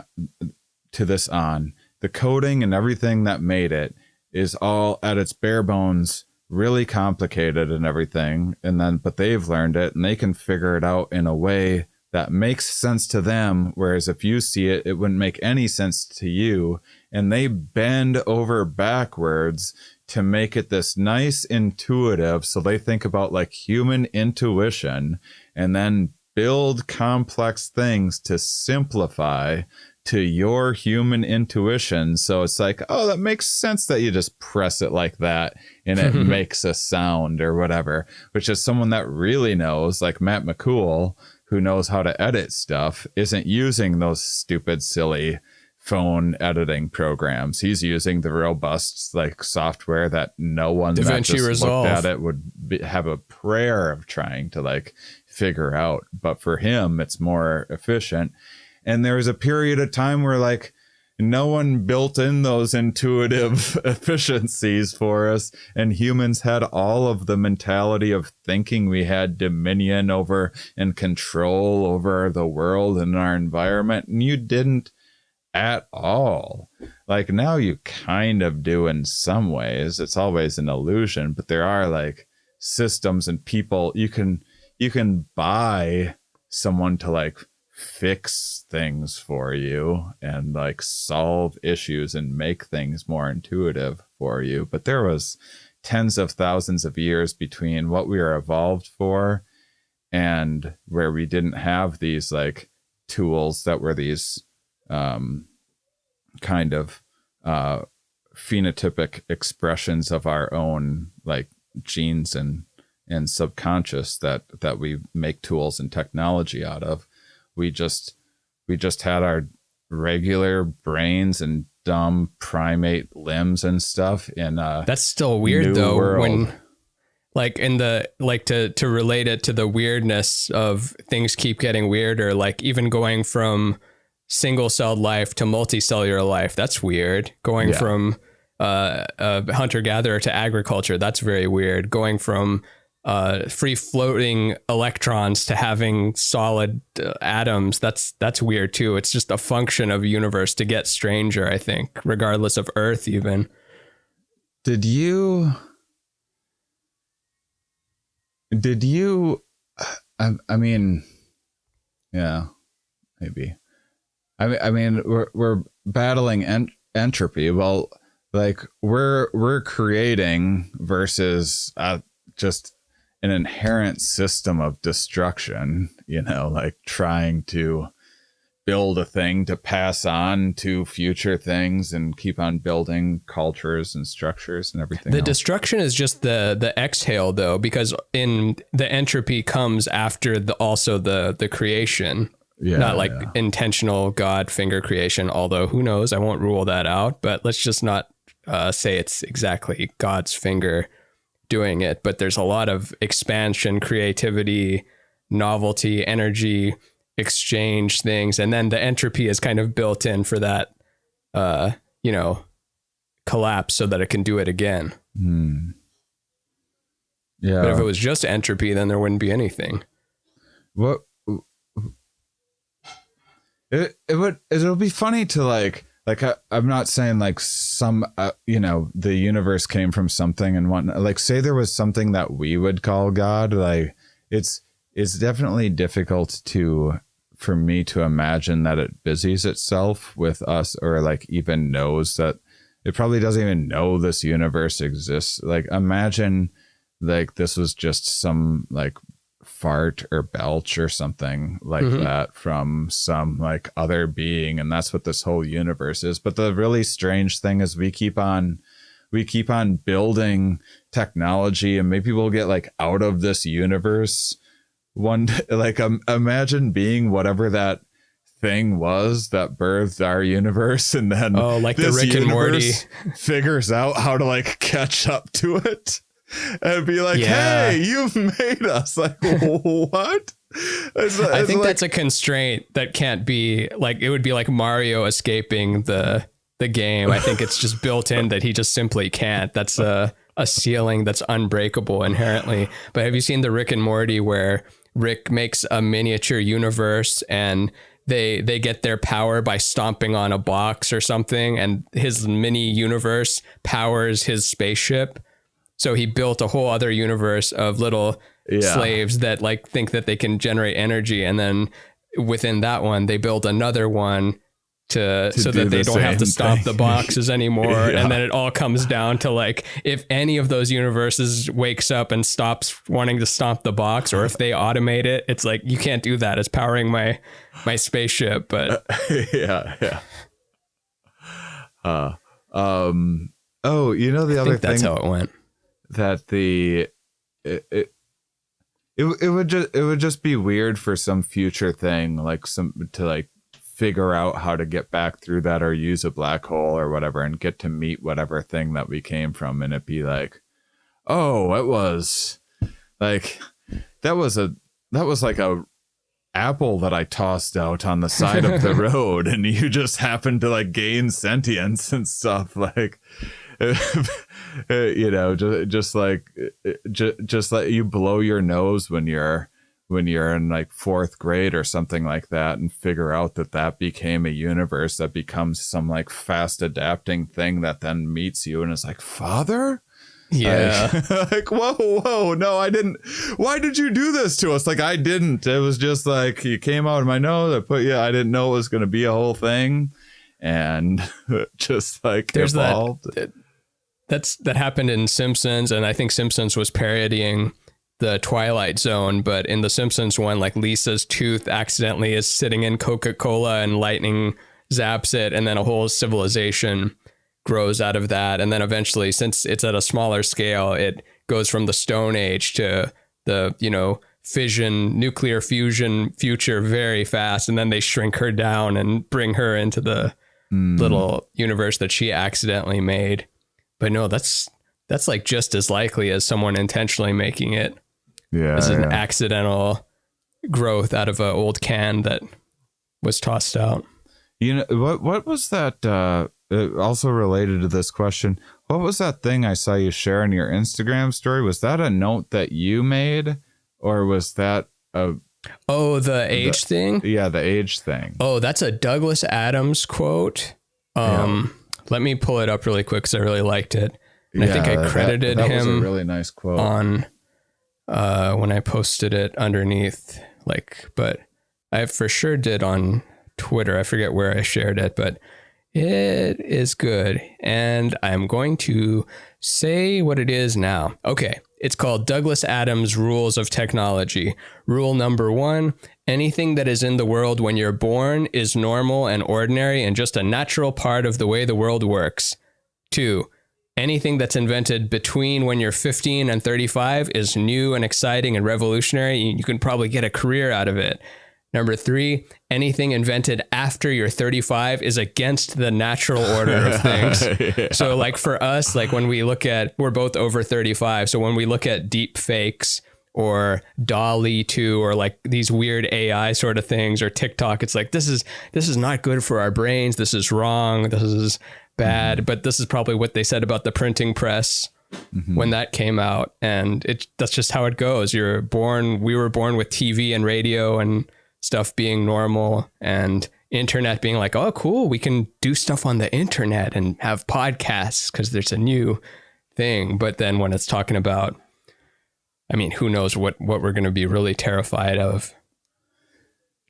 to this on, the coding and everything that made it is all at its bare bones really complicated and everything, but they've learned it and they can figure it out in a way that makes sense to them, whereas if you see it, it wouldn't make any sense to you, and they bend over backwards to make it this nice intuitive. So they think about like human intuition and then build complex things to simplify to your human intuition. So it's like, oh, that makes sense that you just press it like that and it makes a sound or whatever, which is someone that really knows, like Matt McCool, who knows how to edit stuff, isn't using those stupid, silly phone editing programs. He's using the robust like software that no one that just looked at it would have a prayer of trying to like figure out. But for him, it's more efficient. And there was a period of time where like no one built in those intuitive efficiencies for us, and humans had all of the mentality of thinking we had dominion over and control over the world and our environment, and you didn't at all. Like now you kind of do in some ways. It's always an illusion, but there are like systems and people you can buy someone to like fix things for you and like solve issues and make things more intuitive for you. But there was tens of thousands of years between what we were evolved for and where we didn't have these like tools that were these kind of phenotypic expressions of our own like genes and subconscious that we make tools and technology out of. We just had our regular brains and dumb primate limbs and stuff in that's still weird though world. When like in the like to relate it to the weirdness of things keep getting weirder, like even going from single-celled life to multicellular life, that's weird. Going from hunter-gatherer to agriculture, that's very weird. Going from free-floating electrons to having solid atoms, that's weird too. It's just a function of universe to get stranger, I think, regardless of Earth even. Did you I mean, yeah, maybe. I mean, we're battling entropy. Well, like we're creating versus just an inherent system of destruction, you know, like trying to build a thing to pass on to future things and keep on building cultures and structures and everything. The destruction is just the exhale though, because in the entropy comes after the creation. Yeah, not like intentional God finger creation, although who knows, I won't rule that out, but let's just not say it's exactly God's finger doing it. But there's a lot of expansion, creativity, novelty, energy, exchange things. And then the entropy is kind of built in for that, collapse so that it can do it again. Yeah. But if it was just entropy, then there wouldn't be anything. What? It'll be funny to like I'm not saying like some the universe came from something and whatnot. Like say there was something that we would call God. Like it's definitely difficult for me to imagine that it busies itself with us, or like even knows that it probably doesn't even know this universe exists. Like imagine like this was just some like fart or belch or something like that from some like other being, and that's what this whole universe is. But the really strange thing is we keep on building technology, and maybe we'll get like out of this universe one day. Like imagine being whatever that thing was that birthed our universe, and then like the Rick and Morty figures out how to like catch up to it and be like, hey, you've made us. Like, what? I think that's a constraint that can't be like, it would be like Mario escaping the game. I think it's just built in that he just simply can't. That's a ceiling that's unbreakable inherently. But have you seen the Rick and Morty where Rick makes a miniature universe and they get their power by stomping on a box or something, and his mini universe powers his spaceship. So he built a whole other universe of little slaves that like think that they can generate energy, and then within that one they build another one so that they don't have to stomp the boxes anymore. And then it all comes down to like, if any of those universes wakes up and stops wanting to stomp the box, or if they automate it, it's like, you can't do that. It's powering my spaceship. But oh, you know, the other thing, that's how it went. That it would just be weird for some future thing, like to like figure out how to get back through that, or use a black hole or whatever, and get to meet whatever thing that we came from, and it'd be like, oh, it was like that was like a apple that I tossed out on the side of the road, and you just happened to like gain sentience and stuff, like you know, just like you blow your nose when you're in like 4th grade or something like that, and figure out that became a universe that becomes some like fast adapting thing that then meets you and is like, father? Yeah. Like, whoa, no, I didn't. Why did you do this to us? Like, I didn't. It was just like, you came out of my nose. I didn't know it was going to be a whole thing. And just like there's evolved. That happened in Simpsons. And I think Simpsons was parodying the Twilight Zone, but in the Simpsons one, like Lisa's tooth accidentally is sitting in Coca-Cola and lightning zaps it, and then a whole civilization grows out of that. And then eventually, since it's at a smaller scale, it goes from the Stone Age to the, you know, nuclear fusion future very fast, and then they shrink her down and bring her into the little universe that she accidentally made. But no, that's like just as likely as someone intentionally making it. Yeah, as an accidental growth out of an old can that was tossed out. You know, what was that? Also related to this question, what was that thing I saw you share in your Instagram story? Was that a note that you made, or was that the age thing? Yeah, the age thing. Oh, that's a Douglas Adams quote. Let me pull it up really quick because I really liked it. And I think I credited him. That was a really nice quote on when I posted it underneath, but I for sure did on Twitter. I forget where I shared it, but it is good. And I'm going to say what it is now. Okay. It's called Douglas Adams' Rules of Technology. Rule number 1, anything that is in the world when you're born is normal and ordinary and just a natural part of the way the world works. 2, anything that's invented between when you're 15 and 35 is new and exciting and revolutionary. You can probably get a career out of it. Number 3, anything invented after you're 35 is against the natural order of things. Yeah. So like for us, like when we look at, we're both over 35. So when we look at deep fakes or DALL-E 2 or like these weird AI sort of things or TikTok, it's like, this is not good for our brains. This is wrong. This is bad. But this is probably what they said about the printing press when that came out. And that's just how it goes. We were born with TV and radio and stuff being normal, and internet being like, oh, cool, we can do stuff on the internet and have podcasts because there's a new thing. But then when it's talking about, I mean, who knows what we're going to be really terrified of?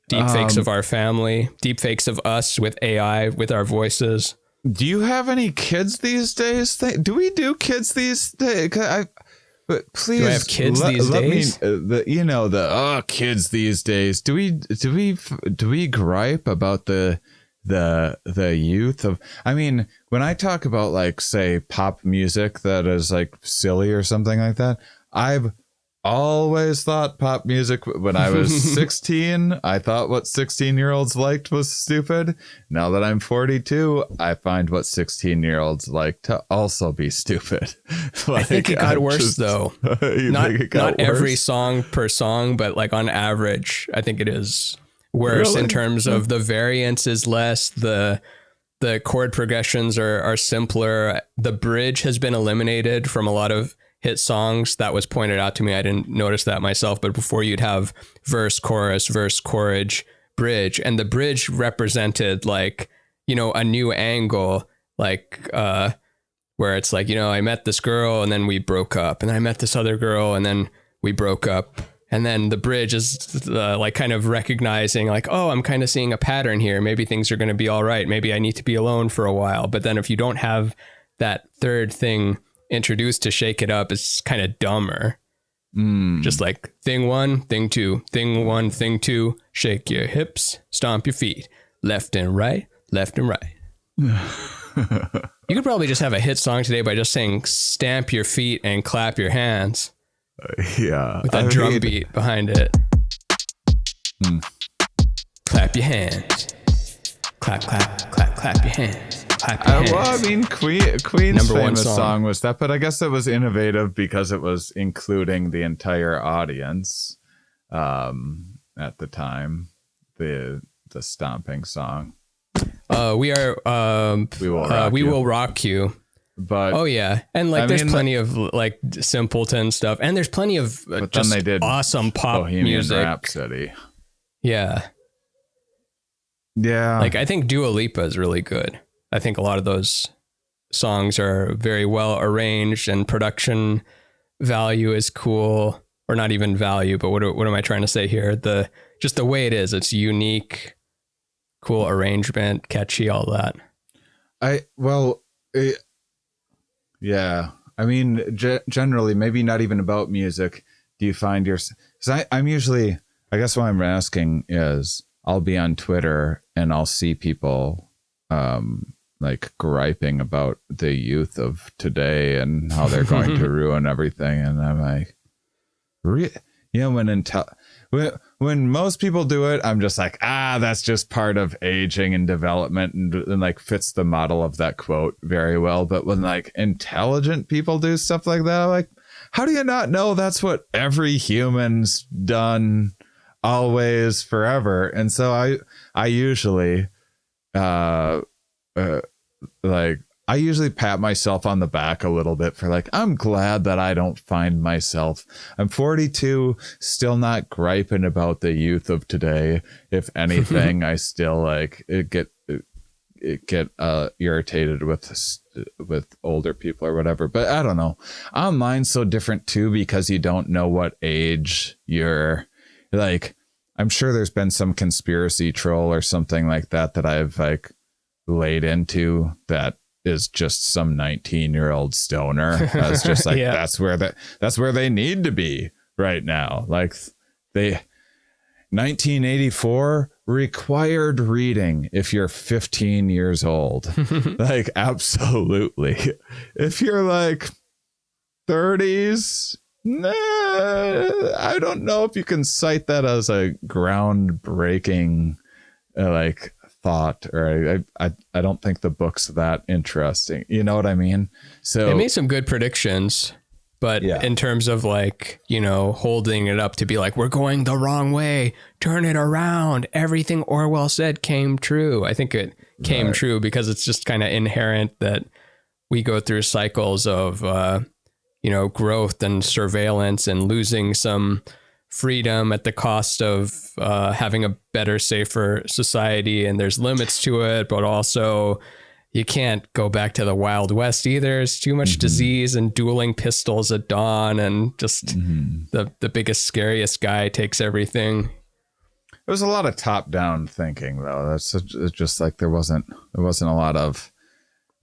Deep fakes of our family, deep fakes of us with AI, with our voices. Do you have any kids these days? Do we do kids these days? But please, do I have kids these days? Kids these days. Do we gripe about the youth of? I mean, when I talk about like say pop music that is like silly or something like that, I've always thought pop music when I was 16. I thought what 16-year-olds liked was stupid. Now that I'm 42, I find what 16-year-olds like to also be stupid. I think it got worse though. Not every song per song, but like on average, I think it is worse really? In terms of the variance is less. The chord progressions are simpler. The bridge has been eliminated from a lot of hit songs. That was pointed out to me. I didn't notice that myself, but before you'd have verse, chorus, bridge, and the bridge represented like, you know, a new angle, like where it's like, you know, I met this girl and then we broke up, and then I met this other girl and then we broke up. And then the bridge is like kind of recognizing like, oh, I'm kind of seeing a pattern here. Maybe things are going to be all right. Maybe I need to be alone for a while. But then if you don't have that third thing introduced to shake it up, it's kind of dumber. Just like thing one, thing two, thing one, thing two, shake your hips, stomp your feet, left and right, left and right. You could probably just have a hit song today by just saying stamp your feet and clap your hands. Yeah. With that drum beat behind it. Clap your hands. Clap, clap, clap, clap your hands. Clap your hands. Well, I mean, Queen's famous song was that, but I guess it was innovative because it was including the entire audience at the time. The stomping song. We will rock you. But oh yeah, and like there's plenty of like simpleton stuff, and there's plenty of just they did awesome pop Bohemian music. Rhapsody. Yeah. Like I think Dua Lipa is really good. I think a lot of those songs are very well arranged, and production value is cool, or not even value, but what am I trying to say here? Just the way it is, it's unique, cool arrangement, catchy, all that. Yeah, I mean, generally, maybe not even about music. Do you find because I'm usually, I guess what I'm asking is, I'll be on Twitter and I'll see people like griping about the youth of today and how they're going to ruin everything, and I'm like, when most people do it, I'm just like, that's just part of aging and development, and like fits the model of that quote very well. But when like intelligent people do stuff like that, I'm like, how do you not know that's what every human's done always forever? And so I usually I usually pat myself on the back a little bit for like, I'm glad that I don't find myself. I'm 42, still not griping about the youth of today. If anything, I still like get irritated with older people or whatever. But I don't know. Online's so different too, because you don't know what age you're like. I'm sure there's been some conspiracy troll or something like that I've like laid into that is just some 19-year-old stoner. That's just like, yeah. that's where they need to be right now. Like 1984 required reading if you're 15 years old. Like, absolutely. If you're like 30s, I don't know if you can cite that as a groundbreaking like thought, or I don't think the book's that interesting. You know what I mean? So they made some good predictions, but in terms of like, you know, holding it up to be like, we're going the wrong way, turn it around, everything Orwell said came true. I think it came true because it's just kind of inherent that we go through cycles of, you know, growth and surveillance and losing some freedom at the cost of having a better, safer society. And there's limits to it, but also you can't go back to the Wild West either. There's too much disease and dueling pistols at dawn, and just the biggest, scariest guy takes everything. It was a lot of top-down thinking, though. That's just like there wasn't a lot of.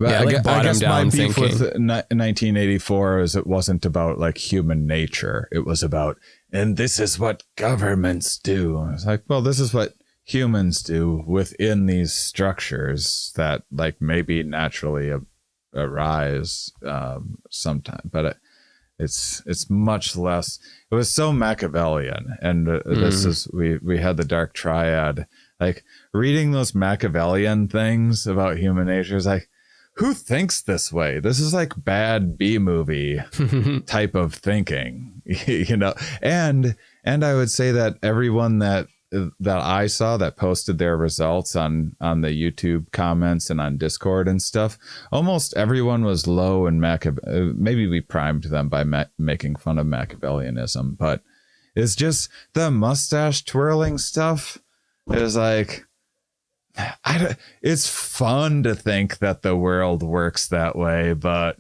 But I guess my beef with 1984 is it wasn't about like human nature. It was about, and this is what governments do. It's like, well, this is what humans do within these structures that like maybe naturally arise sometime. But it's much less. It was so Machiavellian, and this is we had the Dark Triad. Like reading those Machiavellian things about human nature is like, who thinks this way? This is like bad B-movie type of thinking, you know? And I would say that everyone that that I saw that posted their results on the YouTube comments and on Discord and stuff, almost everyone was low in maybe we primed them by making fun of Machiavellianism, but it's just the mustache twirling stuff is like, it's fun to think that the world works that way, but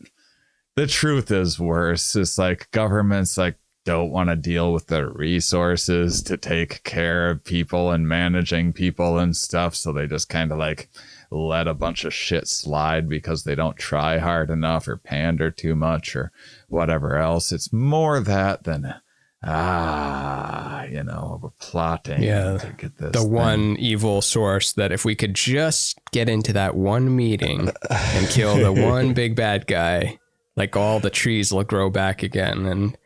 the truth is worse. It's like governments like don't want to deal with the resources to take care of people and managing people and stuff, so they just kind of like let a bunch of shit slide because they don't try hard enough or pander too much or whatever else. It's more that than we're plotting to get this the thing. One evil source that if we could just get into that one meeting and kill the one big bad guy, like all the trees will grow back again. And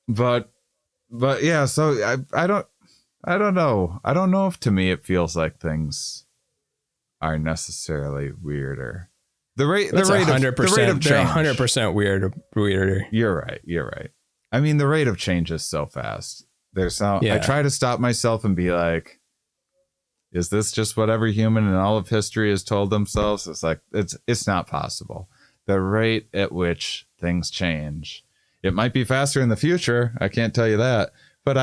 but yeah, so I don't know. I don't know if to me it feels like things are necessarily weirder. The rate of change. They're 100% weirder. You're right. I mean, the rate of change is so fast. I try to stop myself and be like, is this just what every human in all of history has told themselves? It's like, it's not possible. The rate at which things change. It might be faster in the future. I can't tell you that, but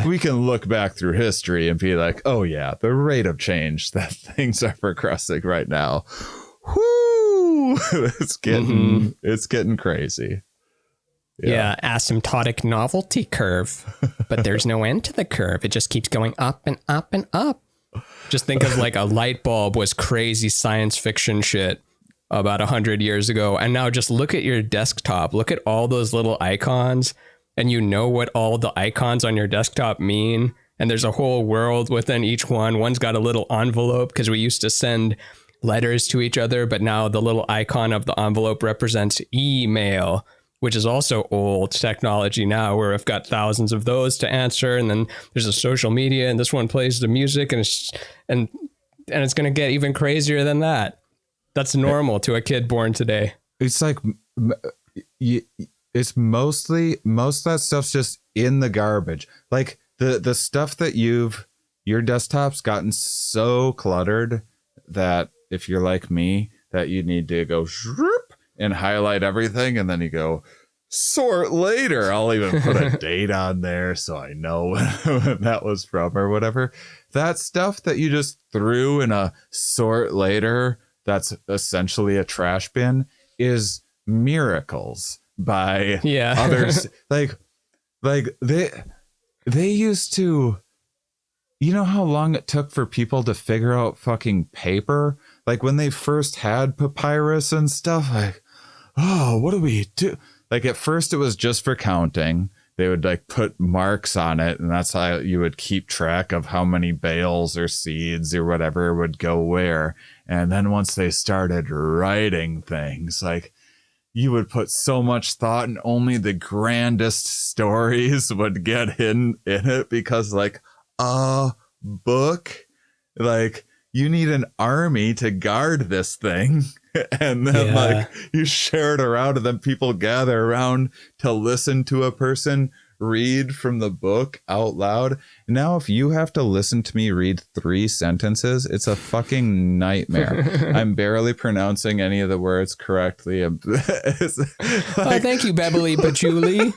we can look back through history and be like, oh yeah, the rate of change that things are progressing right now. Whoo! It's getting crazy. Yeah, asymptotic novelty curve, but there's no end to the curve. It just keeps going up and up and up. Just think of like a light bulb was crazy science fiction shit about 100 years ago. And now just look at your desktop. Look at all those little icons, and you know what all the icons on your desktop mean. And there's a whole world within each one. One's got a little envelope because we used to send letters to each other, but now the little icon of the envelope represents email, which is also old technology now, where I've got thousands of those to answer. And then there's a social media, and this one plays the music, and it's going to get even crazier than that. That's normal to a kid born today. It's like, it's most of that stuff's just in the garbage. Like the stuff that your desktop's gotten so cluttered that if you're like me, that you need to go and highlight everything, and then you go sort later. I'll even put a date on there so I know when that was from or whatever. That stuff that you just threw in a sort later, that's essentially a trash bin, is miracles by others. like they used to, you know how long it took for people to figure out fucking paper? Like when they first had papyrus and stuff, like, oh, what do we do? Like at first it was just for counting. They would like put marks on it, and that's how you would keep track of how many bales or seeds or whatever would go where. And then once they started writing things, like you would put so much thought, and only the grandest stories would get in it, because like a book, like you need an army to guard this thing. And then like you share it around, and then people gather around to listen to a person read from the book out loud. Now, if you have to listen to me read 3 sentences, it's a fucking nightmare. I'm barely pronouncing any of the words correctly. Like, thank you, Beverly Patchouli.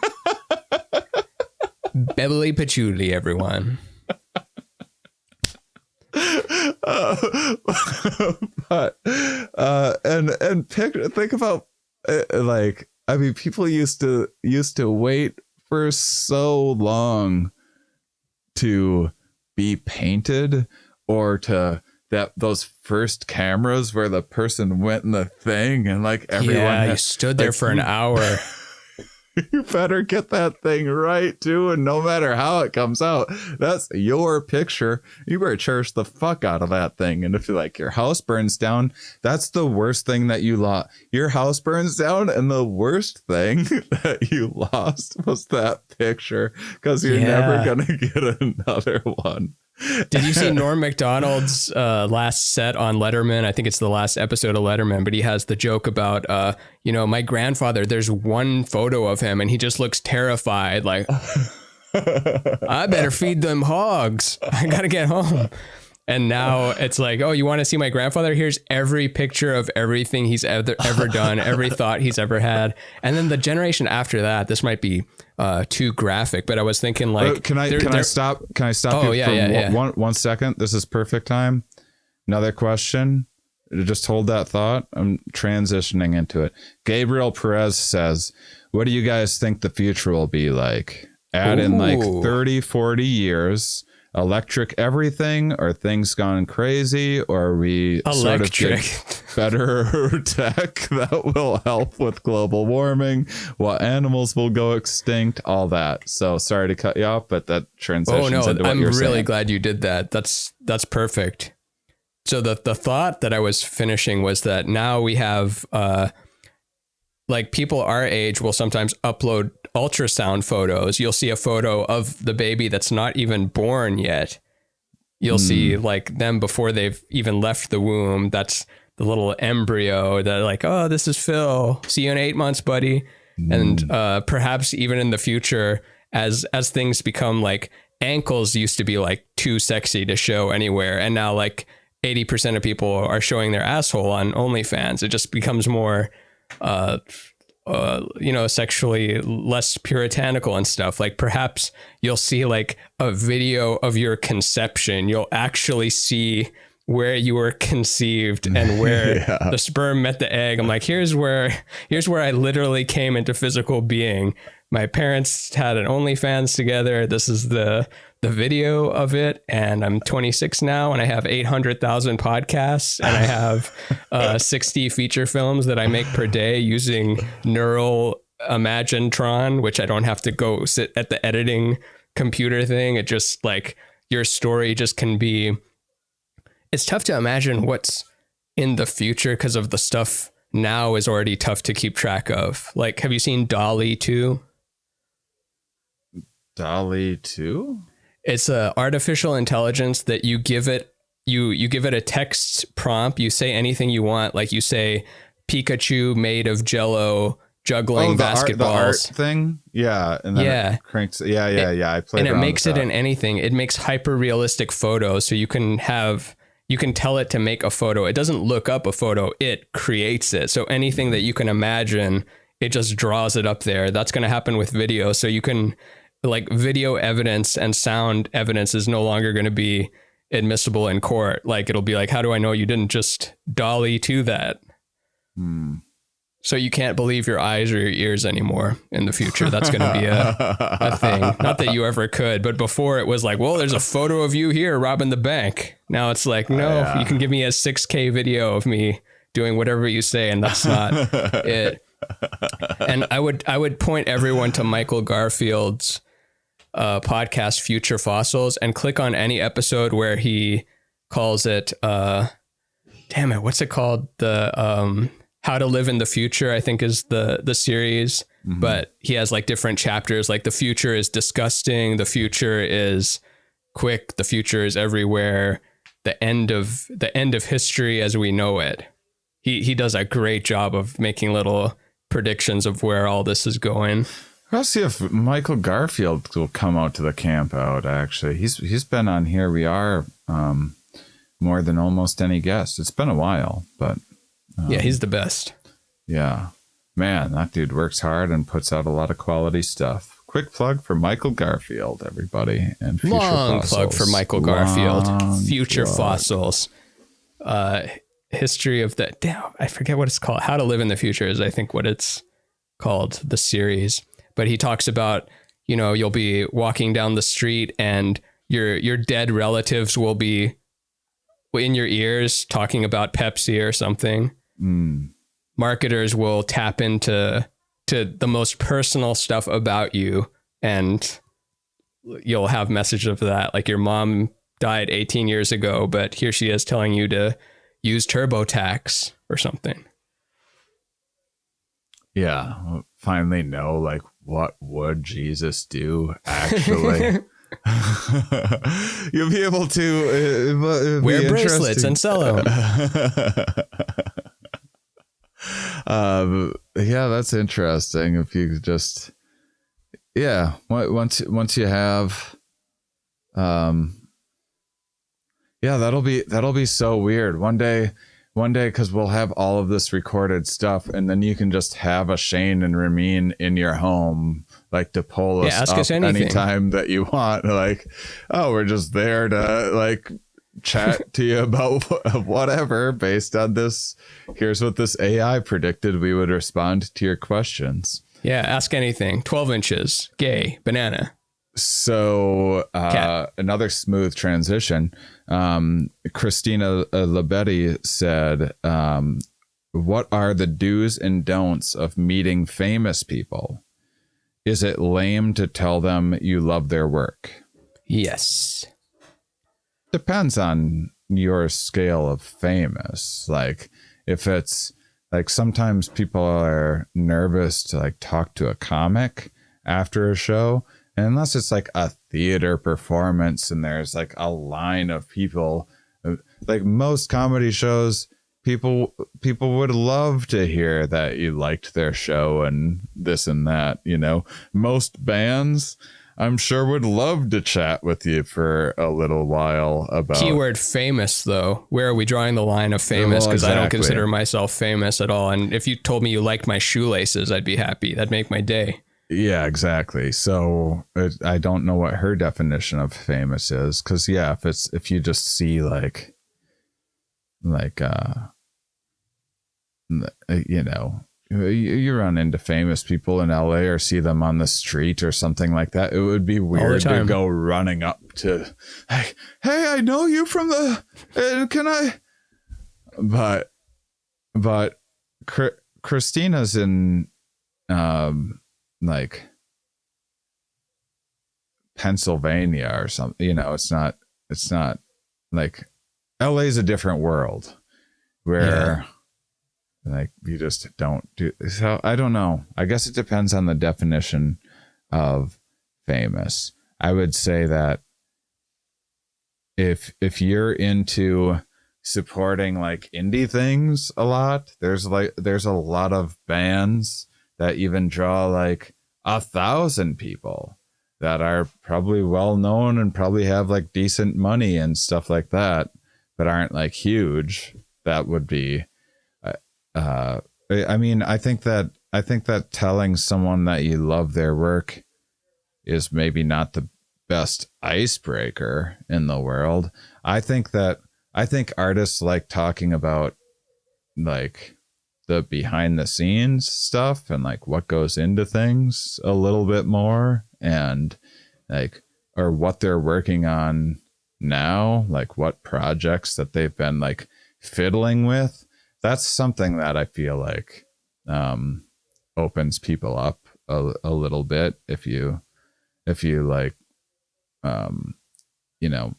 Beverly Patchouli, everyone. But think about like, I mean, people used to wait for so long to be painted, or to those first cameras where the person went in the thing and like everyone you stood there for an hour. You better get that thing right too, and no matter how it comes out, that's your picture. You better cherish the fuck out of that thing. And if like your house burns down, that's the worst thing that you lost. Your house burns down, and the worst thing that you lost was that picture, because you're never gonna get another one. Did you see Norm Macdonald's last set on Letterman? I think it's the last episode of Letterman, but he has the joke about, my grandfather, there's one photo of him and he just looks terrified. Like, I better feed them hogs. I got to get home. And now it's like, oh, you want to see my grandfather? Here's every picture of everything he's ever done, every thought he's ever had. And then the generation after that, this might be too graphic, but I was thinking like, can I stop? Can I stop you for 1 second? This is perfect time. Another question. Just hold that thought. I'm transitioning into it. Gabriel Perez says, what do you guys think the future will be like? Add in like 30, 40 years. Electric everything, or things gone crazy, or are we electric sort of better tech that will help with global warming? What animals will go extinct? All that. So sorry to cut you off, but that transitions into what you're saying. I'm really glad you did that. That's perfect. So the thought that I was finishing was that now we have like people our age will sometimes upload ultrasound photos. You'll see a photo of the baby that's not even born yet. You'll see like them before they've even left the womb. That's the little embryo that like, oh, this is Phil. See you in 8 months, buddy. And perhaps even in the future, as things become like, ankles used to be like too sexy to show anywhere. And now like 80% of people are showing their asshole on OnlyFans. It just becomes more sexually less puritanical and stuff. Like perhaps you'll see like a video of your conception. You'll actually see where you were conceived and where the sperm met the egg. I'm like, here's where I literally came into physical being. My parents had an OnlyFans together. This is the video of it. And I'm 26 now and I have 800,000 podcasts and I have 60 feature films that I make per day using neural Imagine-tron, which I don't have to go sit at the editing computer thing. It just like your story just can be, it's tough to imagine what's in the future because of the stuff now is already tough to keep track of. Like, have you seen DALL-E 2? DALL-E 2? It's a artificial intelligence that you give it, you give it a text prompt. You say anything you want. Like you say Pikachu made of Jello juggling basketballs. The art thing. Yeah. And then it cranks. Yeah. I played and it makes it in anything. It makes hyper realistic photos. So you can tell it to make a photo. It doesn't look up a photo. It creates it. So anything that you can imagine, it just draws it up there. That's going to happen with video. So you can, like, video evidence and sound evidence is no longer going to be admissible in court. Like, it'll be like, how do I know you didn't just dolly to that? So you can't believe your eyes or your ears anymore in the future. That's going to be a thing. Not that you ever could, but before it was like, well, there's a photo of you here robbing the bank. Now it's like, no, you can give me a 6K video of me doing whatever you say, and that's not it. And I would point everyone to Michael Garfield's podcast Future Fossils and click on any episode where he calls it what's it called, the How to Live in the Future, I think is the series. But he has like different chapters, like the future is disgusting, the future is quick, the future is everywhere, the end of history as we know it. He does a great job of making little predictions of where all this is going. I'll see if Michael Garfield will come out to the Campout. Actually, he's been on Here We Are more than almost any guest. It's been a while, but yeah, he's the best. Yeah, man, that dude works hard and puts out a lot of quality stuff. Quick plug for Michael Garfield, everybody, and Future Fossils. Plug for Michael Garfield. Future Fossils. History of the, I forget what it's called. How to Live in the Future is, I think, what it's called, the series. But he talks about, you'll be walking down the street and your dead relatives will be in your ears talking about Pepsi or something. Marketers will tap into the most personal stuff about you, and you'll have messages of that. Like, your mom died 18 years ago, but here she is telling you to use TurboTax or something. Yeah, we'll finally know, like, what would Jesus do actually? You'll be able to wear bracelets and sell them. Yeah, that's interesting. If you could just, yeah, once you have, yeah, that'll be so weird one day, because we'll have all of this recorded stuff, and then you can just have a Shane and Ramin in your home, like to pull us up anytime that you want. Like, oh, we're just there to like chat to you about whatever based on this. Here's what this AI predicted we would respond to your questions. Yeah, ask anything. 12 inches, gay, banana. So another smooth transition. Christina Labetti said, what are the do's and don'ts of meeting famous people? Is it lame to tell them you love their work? Yes. Depends on your scale of famous. Like, if it's like, sometimes people are nervous to like talk to a comic after a show, and unless it's like a theater performance and there's like a line of people, like most comedy shows, people would love to hear that you liked their show and this and that, you know. Most bands, I'm sure, would love to chat with you for a little while about... Keyword famous, though. Where are we drawing the line of famous? Because I don't consider myself famous at all. And if you told me you liked my shoelaces, I'd be happy. That'd make my day. Yeah, exactly. So I don't know what her definition of famous is. Because, yeah, if you just see like you know, you run into famous people in LA or see them on the street or something like that, it would be weird to go running up to, like, hey, I know you from the, can I? But Christina's in like Pennsylvania or something, you know. It's not like, LA's a different world where like you just don't do. So I don't know. I guess it depends on the definition of famous. I would say that if you're into supporting like indie things a lot, there's a lot of bands that even draw like 1,000 people that are probably well known and probably have like decent money and stuff like that, but aren't like huge. That would be, I mean, I think that telling someone that you love their work is maybe not the best icebreaker in the world. I think artists like talking about like the behind the scenes stuff and like what goes into things a little bit more, and like, or what they're working on now, like what projects that they've been like fiddling with. That's something that I feel like opens people up a little bit if you like you know,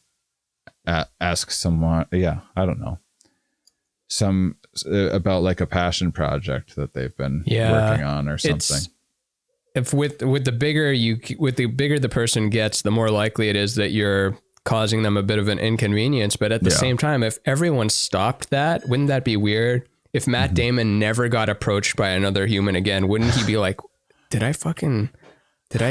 ask someone, yeah, I don't know, some about like a passion project that they've been working on or something. If with the bigger the person gets, the more likely it is that you're causing them a bit of an inconvenience. But at the same time, if everyone stopped that, wouldn't that be weird? If Matt Damon never got approached by another human again, wouldn't he be like, did I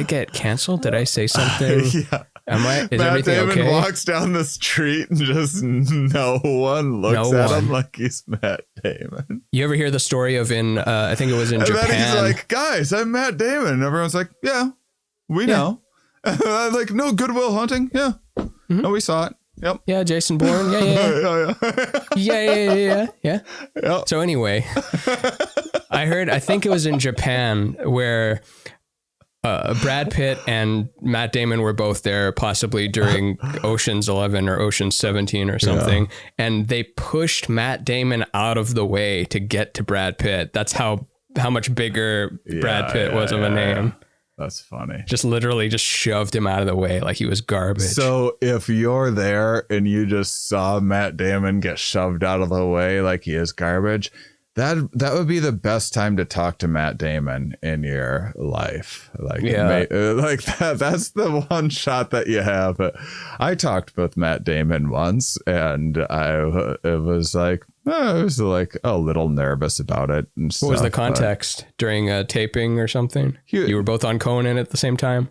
get canceled? Did I say something? Yeah. Is Matt everything Damon okay? walks down the street and just no one looks at him like he's Matt Damon. You ever hear the story of I think it was in Japan. And then he's like, guys, I'm Matt Damon. And everyone's like, yeah, we know. Like, no, Goodwill Hunting. Yeah. Mm-hmm. No, we saw it. Yep. Yeah, Jason Bourne. Yeah. Yep. So anyway, I think it was in Japan where Brad Pitt and Matt Damon were both there, possibly during Ocean's 11 or Ocean's 17 or something. Yeah. And they pushed Matt Damon out of the way to get to Brad Pitt. That's how much bigger Brad Pitt was of a name. That's funny. Just literally just shoved him out of the way like he was garbage. So if you're there and you just saw Matt Damon get shoved out of the way like he is garbage, that would be the best time to talk to Matt Damon in your life. Like, like that's the one shot that you have. I talked with Matt Damon once, and it was like, I was like a little nervous about it. And what was the context? During a taping or something? You were both on Conan at the same time?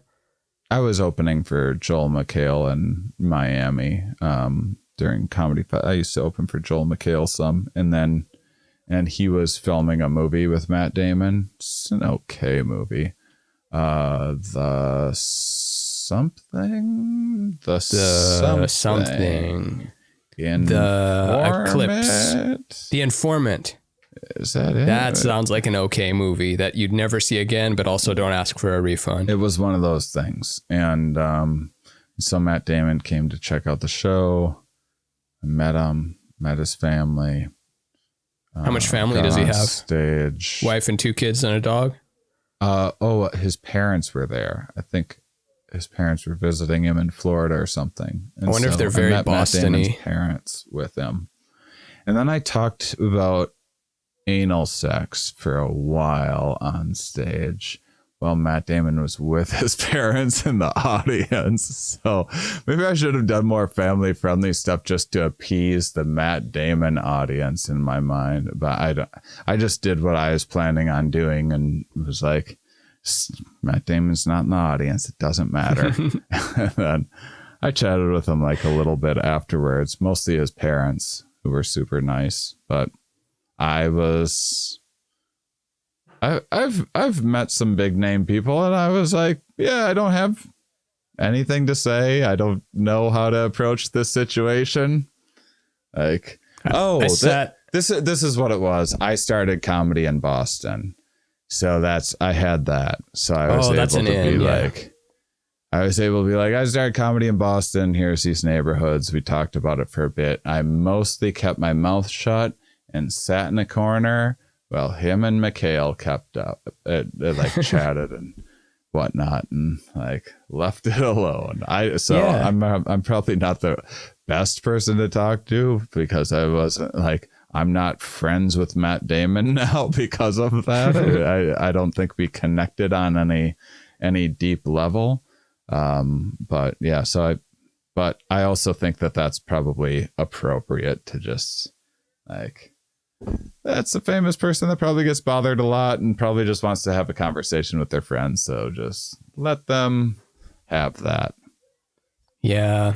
I was opening for Joel McHale in Miami during Comedy Fest. I used to open for Joel McHale some, and he was filming a movie with Matt Damon. It's an okay movie. The something. The Eclipse. The Informant. Is that it? That sounds like an okay movie that you'd never see again, but also don't ask for a refund. It was one of those things. And so Matt Damon came to check out the show. I met him, met his family. How much family does he have? Stage. Wife and 2 kids and a dog? His parents were there. I think his parents were visiting him in Florida or something. And I wonder if they're very Boston-y. Parents with him. And then I talked about anal sex for a while on stage while Matt Damon was with his parents in the audience. So maybe I should have done more family friendly stuff just to appease the Matt Damon audience in my mind. But I just did what I was planning on doing and was like, Matt Damon's not in the audience. It doesn't matter. And then I chatted with him like a little bit afterwards, mostly his parents who were super nice, but I've met some big name people and I was like, yeah, I don't have anything to say. I don't know how to approach this situation. Like, this is what it was. I started comedy in Boston. So I had that. So I was able to be like, I started comedy in Boston. Here's these neighborhoods. We talked about it for a bit. I mostly kept my mouth shut and sat in a corner while him and McHale kept up, like chatted and whatnot, and like left it alone. I'm probably not the best person to talk to because I wasn't like, I'm not friends with Matt Damon now because of that. I don't think we connected on any deep level. But yeah, but I also think that that's probably appropriate to just like, that's a famous person that probably gets bothered a lot and probably just wants to have a conversation with their friends. So just let them have that. Yeah.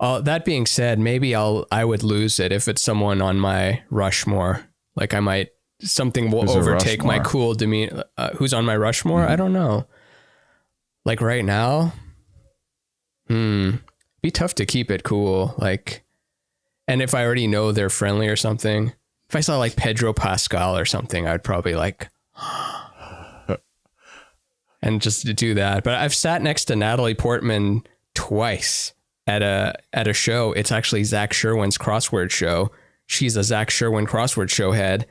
That being said, maybe I would lose it if it's someone on my Rushmore. Like something will overtake my cool demeanor. Who's on my Rushmore? Mm-hmm. I don't know. Like right now, be tough to keep it cool. Like, and if I already know they're friendly or something, if I saw like Pedro Pascal or something, I'd probably like, and just to do that. But I've sat next to Natalie Portman twice at a show. It's actually Zach Sherwin's crossword show. She's a Zach Sherwin crossword show head.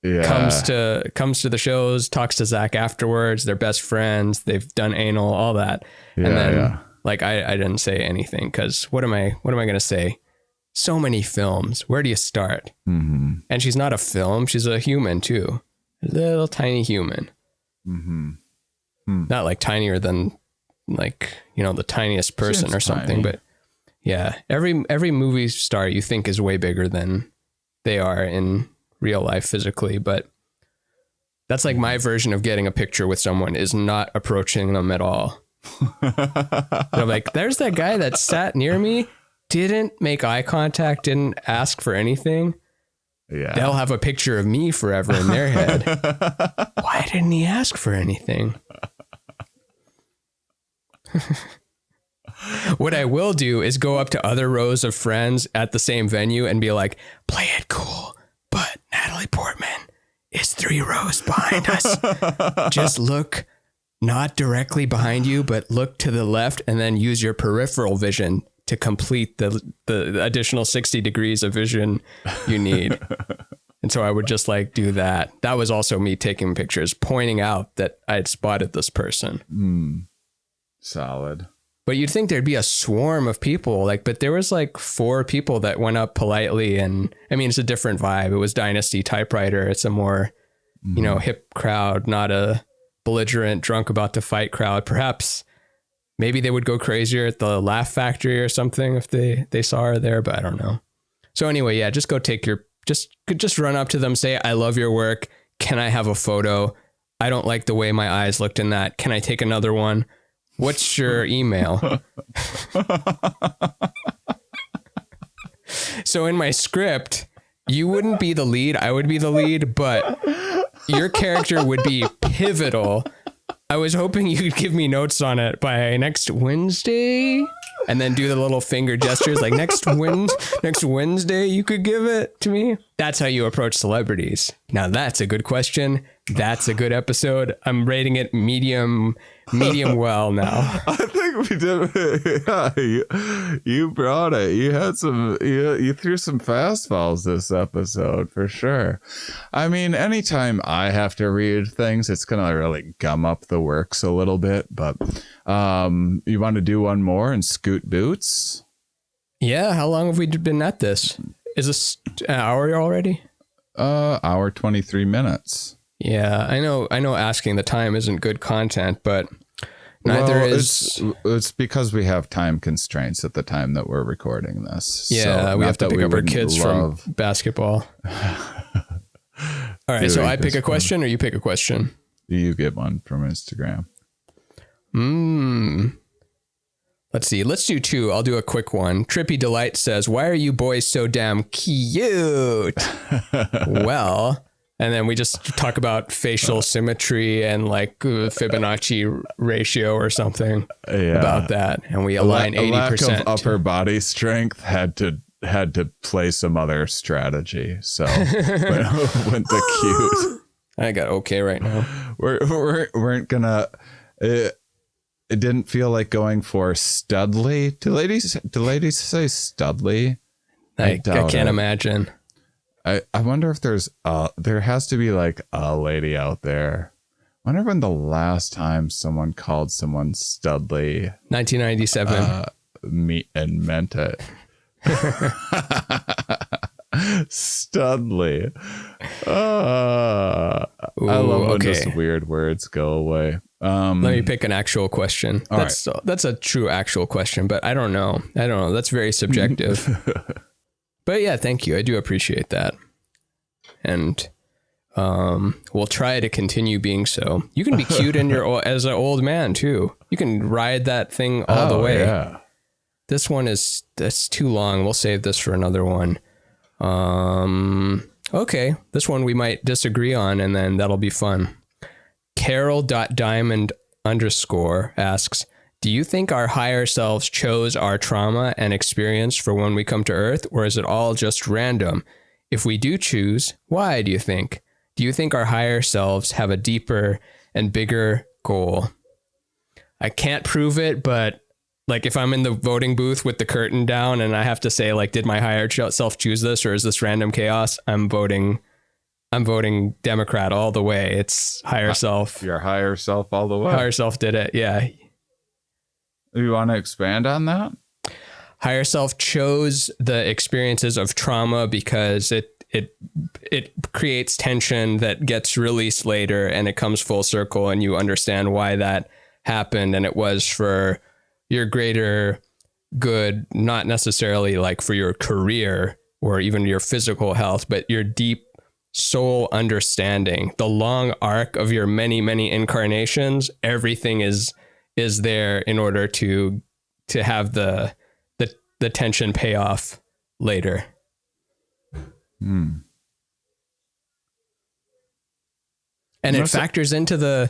Yeah. Comes to the shows, talks to Zach afterwards. They're best friends. They've done anal, all that. Yeah, and then like I didn't say anything because what am I going to say? So many films. Where do you start? Mm-hmm. And she's not a film. She's a human too. A little tiny human. Mm-hmm. Not like tinier than like, the tiniest person or something. Tiny. But yeah, every movie star you think is way bigger than they are in real life physically. But that's like my version of getting a picture with someone is not approaching them at all. I'm like, there's that guy that sat near me. Didn't make eye contact, didn't ask for anything. Yeah. They'll have a picture of me forever in their head. Why didn't he ask for anything? What I will do is go up to other rows of friends at the same venue and be like, play it cool, but Natalie Portman is 3 rows behind us. Just look not directly behind you, but look to the left and then use your peripheral vision to complete the additional 60 degrees of vision you need. And so I would just like do that. That was also me taking pictures, pointing out that I had spotted this person. Solid. But you'd think there'd be a swarm of people, but there was 4 people that went up politely. And I mean, it's a different vibe. It was Dynasty Typewriter. It's a more, hip crowd, not a belligerent, drunk about to fight crowd. Perhaps maybe they would go crazier at the Laugh Factory or something if they saw her there, but I don't know. So anyway, yeah, just go take your Just run up to them, say, I love your work. Can I have a photo? I don't like the way my eyes looked in that. Can I take another one? What's your email? So in my script, you wouldn't be the lead. I would be the lead, but your character would be pivotal. I was hoping you could give me notes on it by next Wednesday, and then do the little finger gestures like next Wednesday you could give it to me. That's how you approach celebrities. Now that's a good question. That's a good episode. I'm rating it medium well now. I think we did. Yeah, you brought it. You had some. You threw some fastballs this episode for sure. I mean, anytime I have to read things, it's gonna really gum up the works a little bit. But you want to do one more and scoot boots? Yeah. How long have we been at this? Is this an hour already? Hour 23 minutes. Yeah, I know asking the time isn't good content, but neither is... It's because we have time constraints at the time that we're recording this. Yeah, so we have to pick up our kids from basketball. All right, so I pick a question or you pick a question? You get one from Instagram. Let's see. Let's do two. I'll do a quick one. Trippy Delight says, why are you boys so damn cute? Well... And then we just talk about facial symmetry and like Fibonacci ratio or something about that. And we align 80%. Lack of upper body strength had to play some other strategy. So went the cute. I got okay right now. Weren't gonna. It didn't feel like going for studly. Do ladies say studly? I can't imagine. I wonder if there has to be like a lady out there. I wonder when the last time someone called someone studly. 1997. Meant it. Studly. I love when just weird words go away. Let me pick an actual question. That's a true actual question, but I don't know. That's very subjective. But yeah, thank you. I do appreciate that. And we'll try to continue being so. You can be cute as an old man too. You can ride that thing all the way. Yeah. This one that's too long. We'll save this for another one. Okay. This one we might disagree on, and then that'll be fun. Carol.diamond_ asks, do you think our higher selves chose our trauma and experience for when we come to Earth, or is it all just random? If we do choose, why do you think? Do you think our higher selves have a deeper and bigger goal? I can't prove it, but like if I'm in the voting booth with the curtain down and I have to say like, did my higher self choose this, or is this random chaos? I'm voting Democrat all the way. It's higher self. Your higher self all the way. Higher self did it. Yeah. You want to expand on that? Higher self chose the experiences of trauma because it creates tension that gets released later, and it comes full circle, and you understand why that happened, and it was for your greater good, not necessarily like for your career or even your physical health, but your deep soul understanding, the long arc of your many, many incarnations. Everything is there in order to have the tension pay off later. And it factors into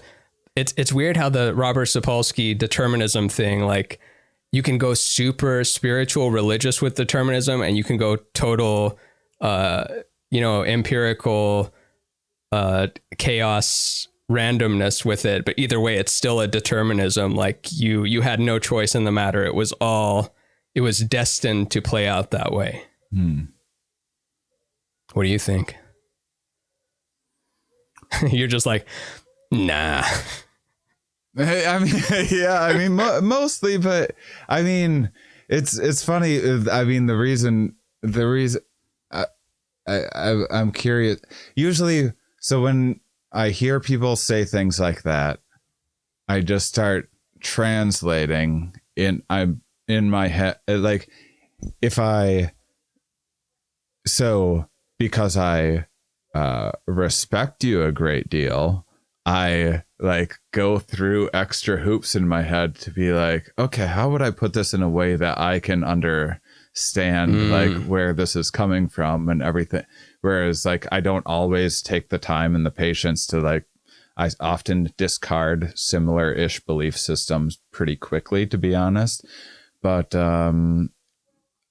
it's weird how the Robert Sapolsky determinism thing, like you can go super spiritual religious with determinism, and you can go total empirical chaos randomness with it, but either way it's still a determinism. Like you had no choice in the matter. It was destined to play out that way. What do you think? You're just like, nah. I mean, yeah, I mean, mostly, but I mean, it's funny. I mean, the reason I'm curious usually. So when I hear people say things like that, I just start translating I'm in my head. Like because I respect you a great deal, I like go through extra hoops in my head to be like, okay, how would I put this in a way that I can understand like where this is coming from and everything. Whereas like I don't always take the time and the patience to like, I often discard similar-ish belief systems pretty quickly, to be honest. But I mean,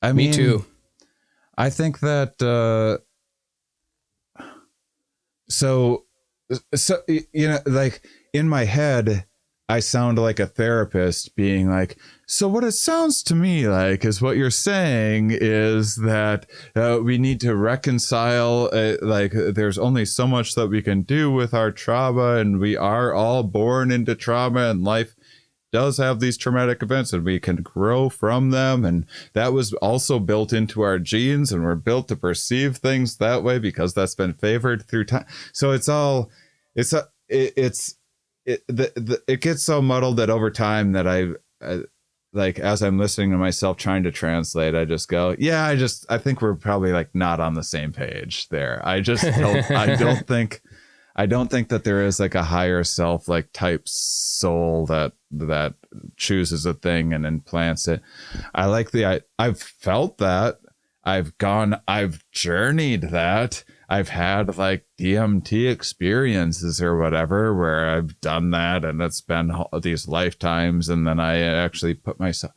Me too. I think that so you know, like in my head, I sound like a therapist being like, so what it sounds to me like is what you're saying is that we need to reconcile, like there's only so much that we can do with our trauma, and we are all born into trauma, and life does have these traumatic events and we can grow from them, and that was also built into our genes, and we're built to perceive things that way because that's been favored through time. So it gets so muddled that over time that I like, as I'm listening to myself trying to translate, I just go, yeah, I think we're probably like not on the same page there. I just don't, I don't think that there is like a higher self, like type soul that chooses a thing and implants it. I've felt that. I've journeyed that. I've had like DMT experiences or whatever where I've done that, and it's been these lifetimes, and then I actually put myself,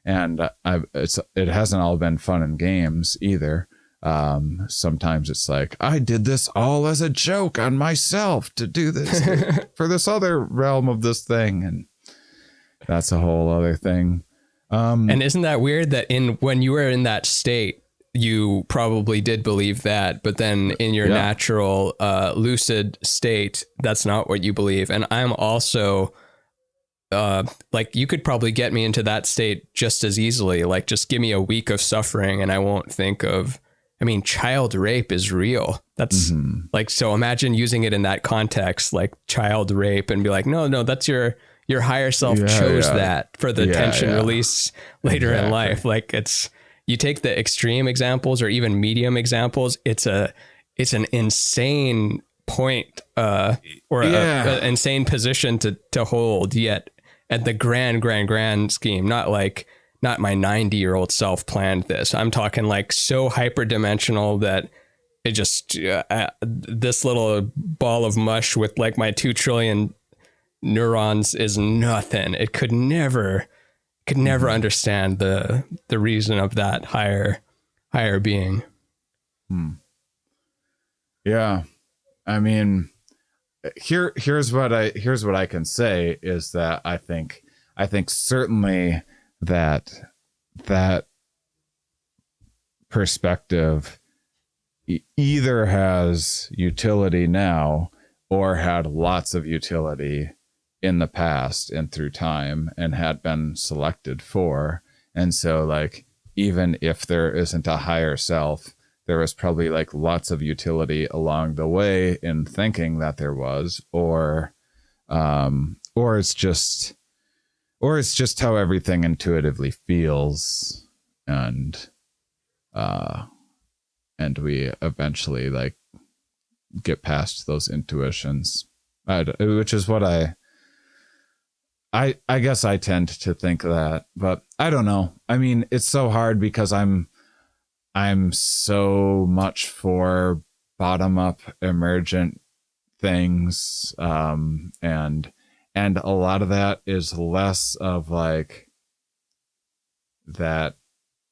and it hasn't all been fun and games either. Sometimes it's like, I did this all as a joke on myself to do this for this other realm of this thing, and that's a whole other thing. And isn't that weird that when you were in that state, you probably did believe that, but then in your natural lucid state, that's not what you believe. And I'm also like, you could probably get me into that state just as easily. Like, just give me a week of suffering and I won't think of, I mean, child rape is real. That's like, so imagine using it in that context, like child rape, and be like, no, that's your higher self chose that for the tension release later in life. Like, you take the extreme examples or even medium examples, it's an insane point or an insane position to hold, yet at the grand scheme, not my 90-year-old self planned this. I'm talking like so hyperdimensional that it just this little ball of mush with like my 2 trillion neurons is nothing. It could never understand the reason of that higher being. Yeah. I mean, here's what I can say is that I think certainly that perspective either has utility now or had lots of utility in the past and through time and had been selected for. And so like, even if there isn't a higher self, there was probably like lots of utility along the way in thinking that there was, or it's just how everything intuitively feels. And we eventually like get past those intuitions, which is what I guess I tend to think that, but I don't know. I mean, it's so hard because I'm so much for bottom up emergent things. And a lot of that is less of like that.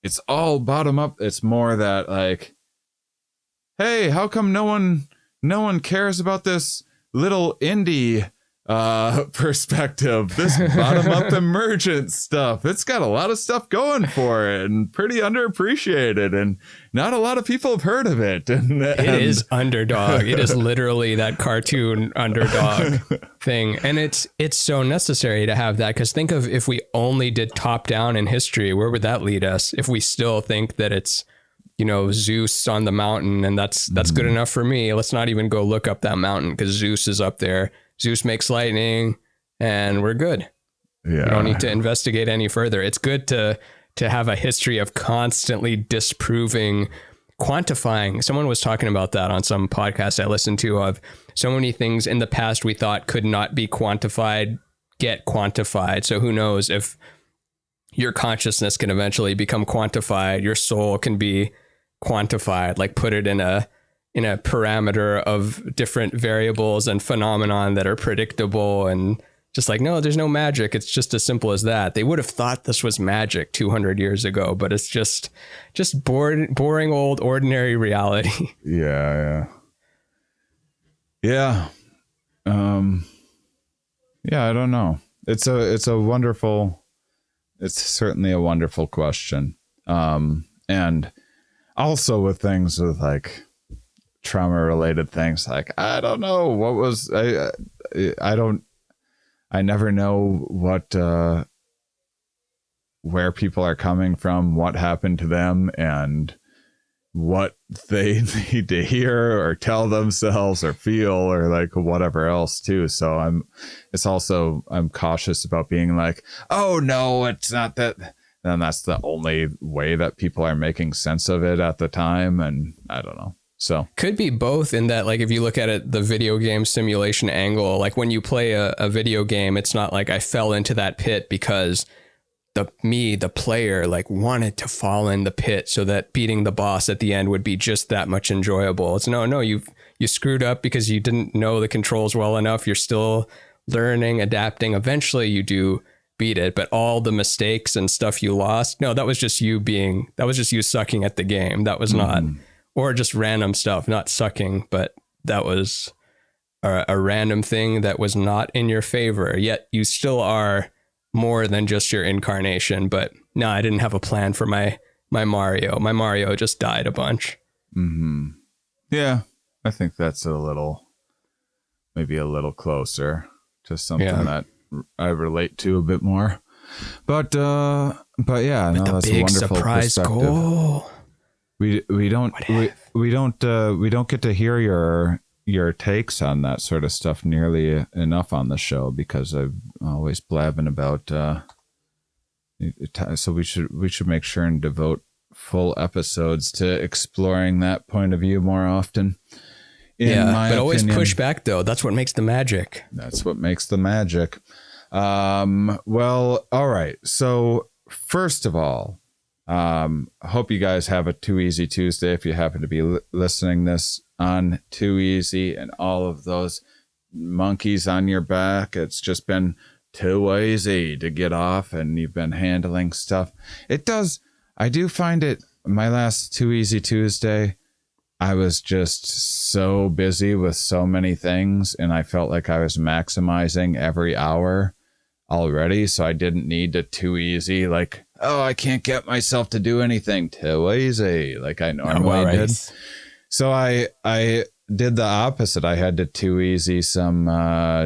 It's all bottom up. It's more that like, hey, how come no one cares about this little indie perspective, this bottom up emergent stuff? It's got a lot of stuff going for it and pretty underappreciated, and not a lot of people have heard of it. And it is underdog. It is literally that cartoon underdog thing, and it's so necessary to have that, because think of if we only did top down in history, where would that lead us? If we still think that it's, you know, Zeus on the mountain and that's good enough for me, let's not even go look up that mountain because Zeus is up there. Zeus makes lightning and we're good. Yeah. We don't need to investigate any further. It's good to have a history of constantly disproving quantifying. Someone was talking about that on some podcast I listened to, of so many things in the past we thought could not be quantified get quantified. So who knows if your consciousness can eventually become quantified, your soul can be quantified, like put it in a parameter of different variables and phenomenon that are predictable, and just like, no, there's no magic. It's just as simple as that. They would have thought this was magic 200 years ago, but it's just boring old ordinary reality. Yeah. Yeah. I don't know. It's certainly a wonderful question. And also with things with like trauma related things, like, I don't know what was, I never know what, where people are coming from, what happened to them, and what they need to hear or tell themselves or feel or like whatever else too. So I'm cautious about being like, oh no, it's not that. And that's the only way that people are making sense of it at the time. And I don't know. So could be both, in that, like, if you look at it, the video game simulation angle, like when you play a video game, it's not like I fell into that pit because the player, like, wanted to fall in the pit so that beating the boss at the end would be just that much enjoyable. It's no, you screwed up because you didn't know the controls well enough. You're still learning, adapting. Eventually you do beat it, but all the mistakes and stuff you lost, no, that was just you sucking at the game. That was not, or just random stuff, not sucking, but that was a random thing that was not in your favor. Yet you still are more than just your incarnation. But no, I didn't have a plan for my Mario. My Mario just died a bunch. Mm-hmm. Yeah, I think that's maybe a little closer to something that I relate to a bit more. But yeah, no, that's a wonderful perspective. Goal. We don't get to hear your takes on that sort of stuff nearly enough on the show, because I'm always blabbing about so we should make sure and devote full episodes to exploring that point of view more often. But always push back, though. That's what makes the magic. That's what makes the magic. Well, all right. So first of all, I hope you guys have a Too Easy Tuesday if you happen to be listening this on Too Easy, and all of those monkeys on your back. It's just been too easy to get off, and you've been handling stuff. I do find it, my last Too Easy Tuesday, I was just so busy with so many things, and I felt like I was maximizing every hour already. So I didn't need to too easy, like, oh, I can't get myself to do anything too easy like I normally did. So I did the opposite. I had to too easy some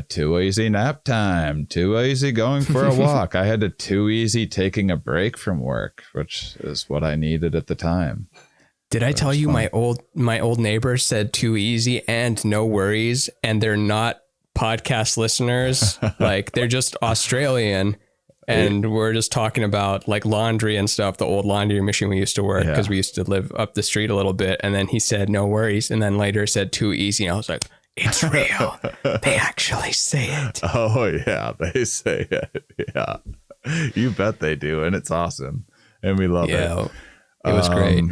too easy nap time, too easy going for a walk. I had to too easy taking a break from work, which is what I needed at the time. Did I tell you my old neighbor said too easy and no worries, and they're not podcast listeners? Like, they're just Australian, and we're just talking about like laundry and stuff, the old laundry machine we used to work, because we used to live up the street a little bit. And then he said no worries, and then later said too easy, and I was like, it's real. They actually say it. Oh yeah, they say it. Yeah, you bet they do, and it's awesome, and we love it. It was great.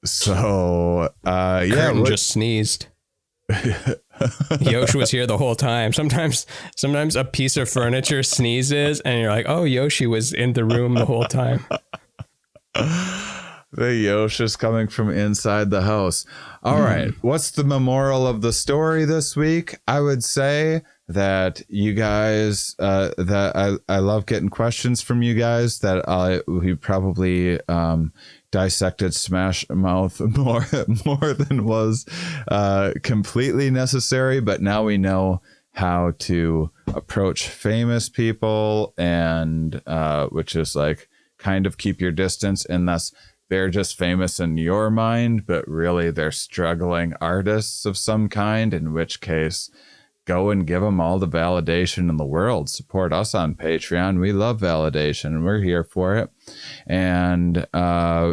So Curtin just sneezed. Yoshi was here the whole time. Sometimes a piece of furniture sneezes and you're like, oh, Yoshi was in the room the whole time. The Yoshi's coming from inside the house. All right, what's the MUMoral of the story this week? I would say that you guys, that I love getting questions from you guys, that we probably dissected Smash Mouth more than was completely necessary, but now we know how to approach famous people, and which is like kind of keep your distance, and thus they're just famous in your mind, but really they're struggling artists of some kind, in which case go and give them all the validation in the world. Support us on Patreon. We love validation, and we're here for it. And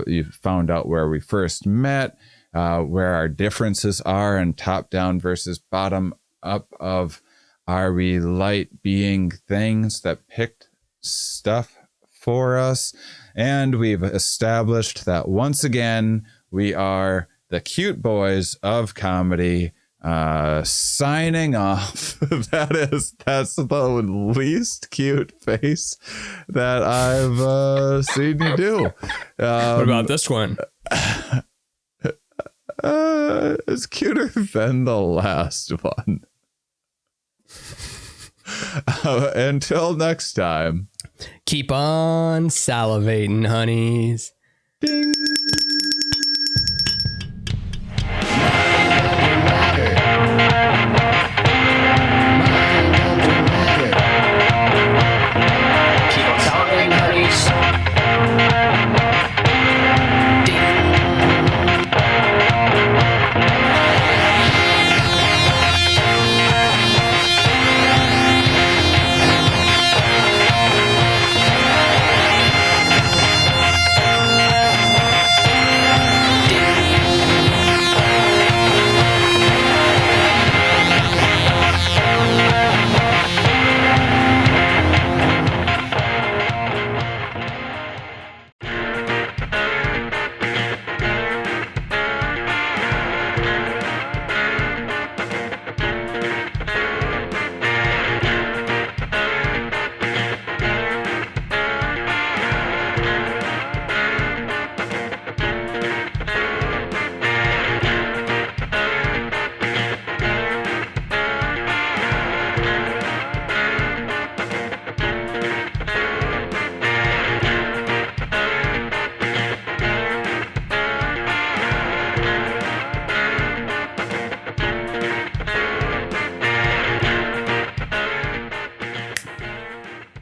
you found out where we first met. where our differences are, and top down versus bottom up of, are we light being things that picked stuff for us? And we've established that once again, we are the cute boys of comedy. Signing off. That's the least cute face that I've seen you do. What about this one? It's cuter than the last one. Until next time, keep on salivating, honeys. Ding.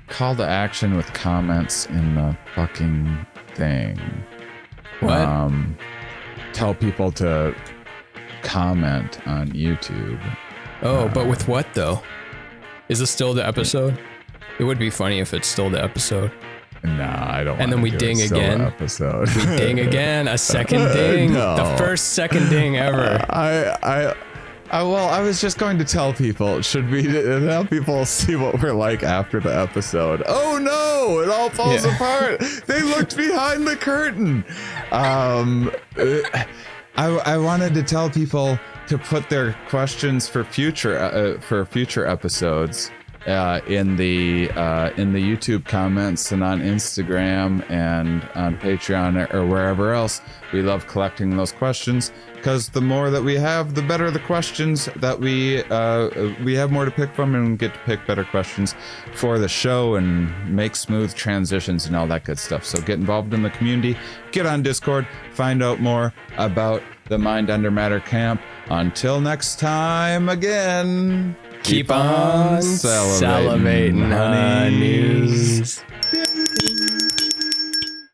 Call to action with comments in the fucking thing. What? Tell people to comment on YouTube. Oh, but with what though? Is this still the episode? It would be funny if it's still the episode. Nah, I don't. And then we ding again. Episode. We ding again. A second ding. No. The first second ding ever. I was just going to tell people, should we now people see what we're like after the episode? Oh no, it all falls apart. They looked behind the curtain. I wanted to tell people to put their questions for future episodes in the YouTube comments and on Instagram and on Patreon or wherever else. We love collecting those questions because the more that we have, the better the questions that we have more to pick from, and get to pick better questions for the show and make smooth transitions and all that good stuff. So get involved in the community, get on Discord, find out more about the Mind Under Matter camp. Until next time again, keep on salivating, honeys.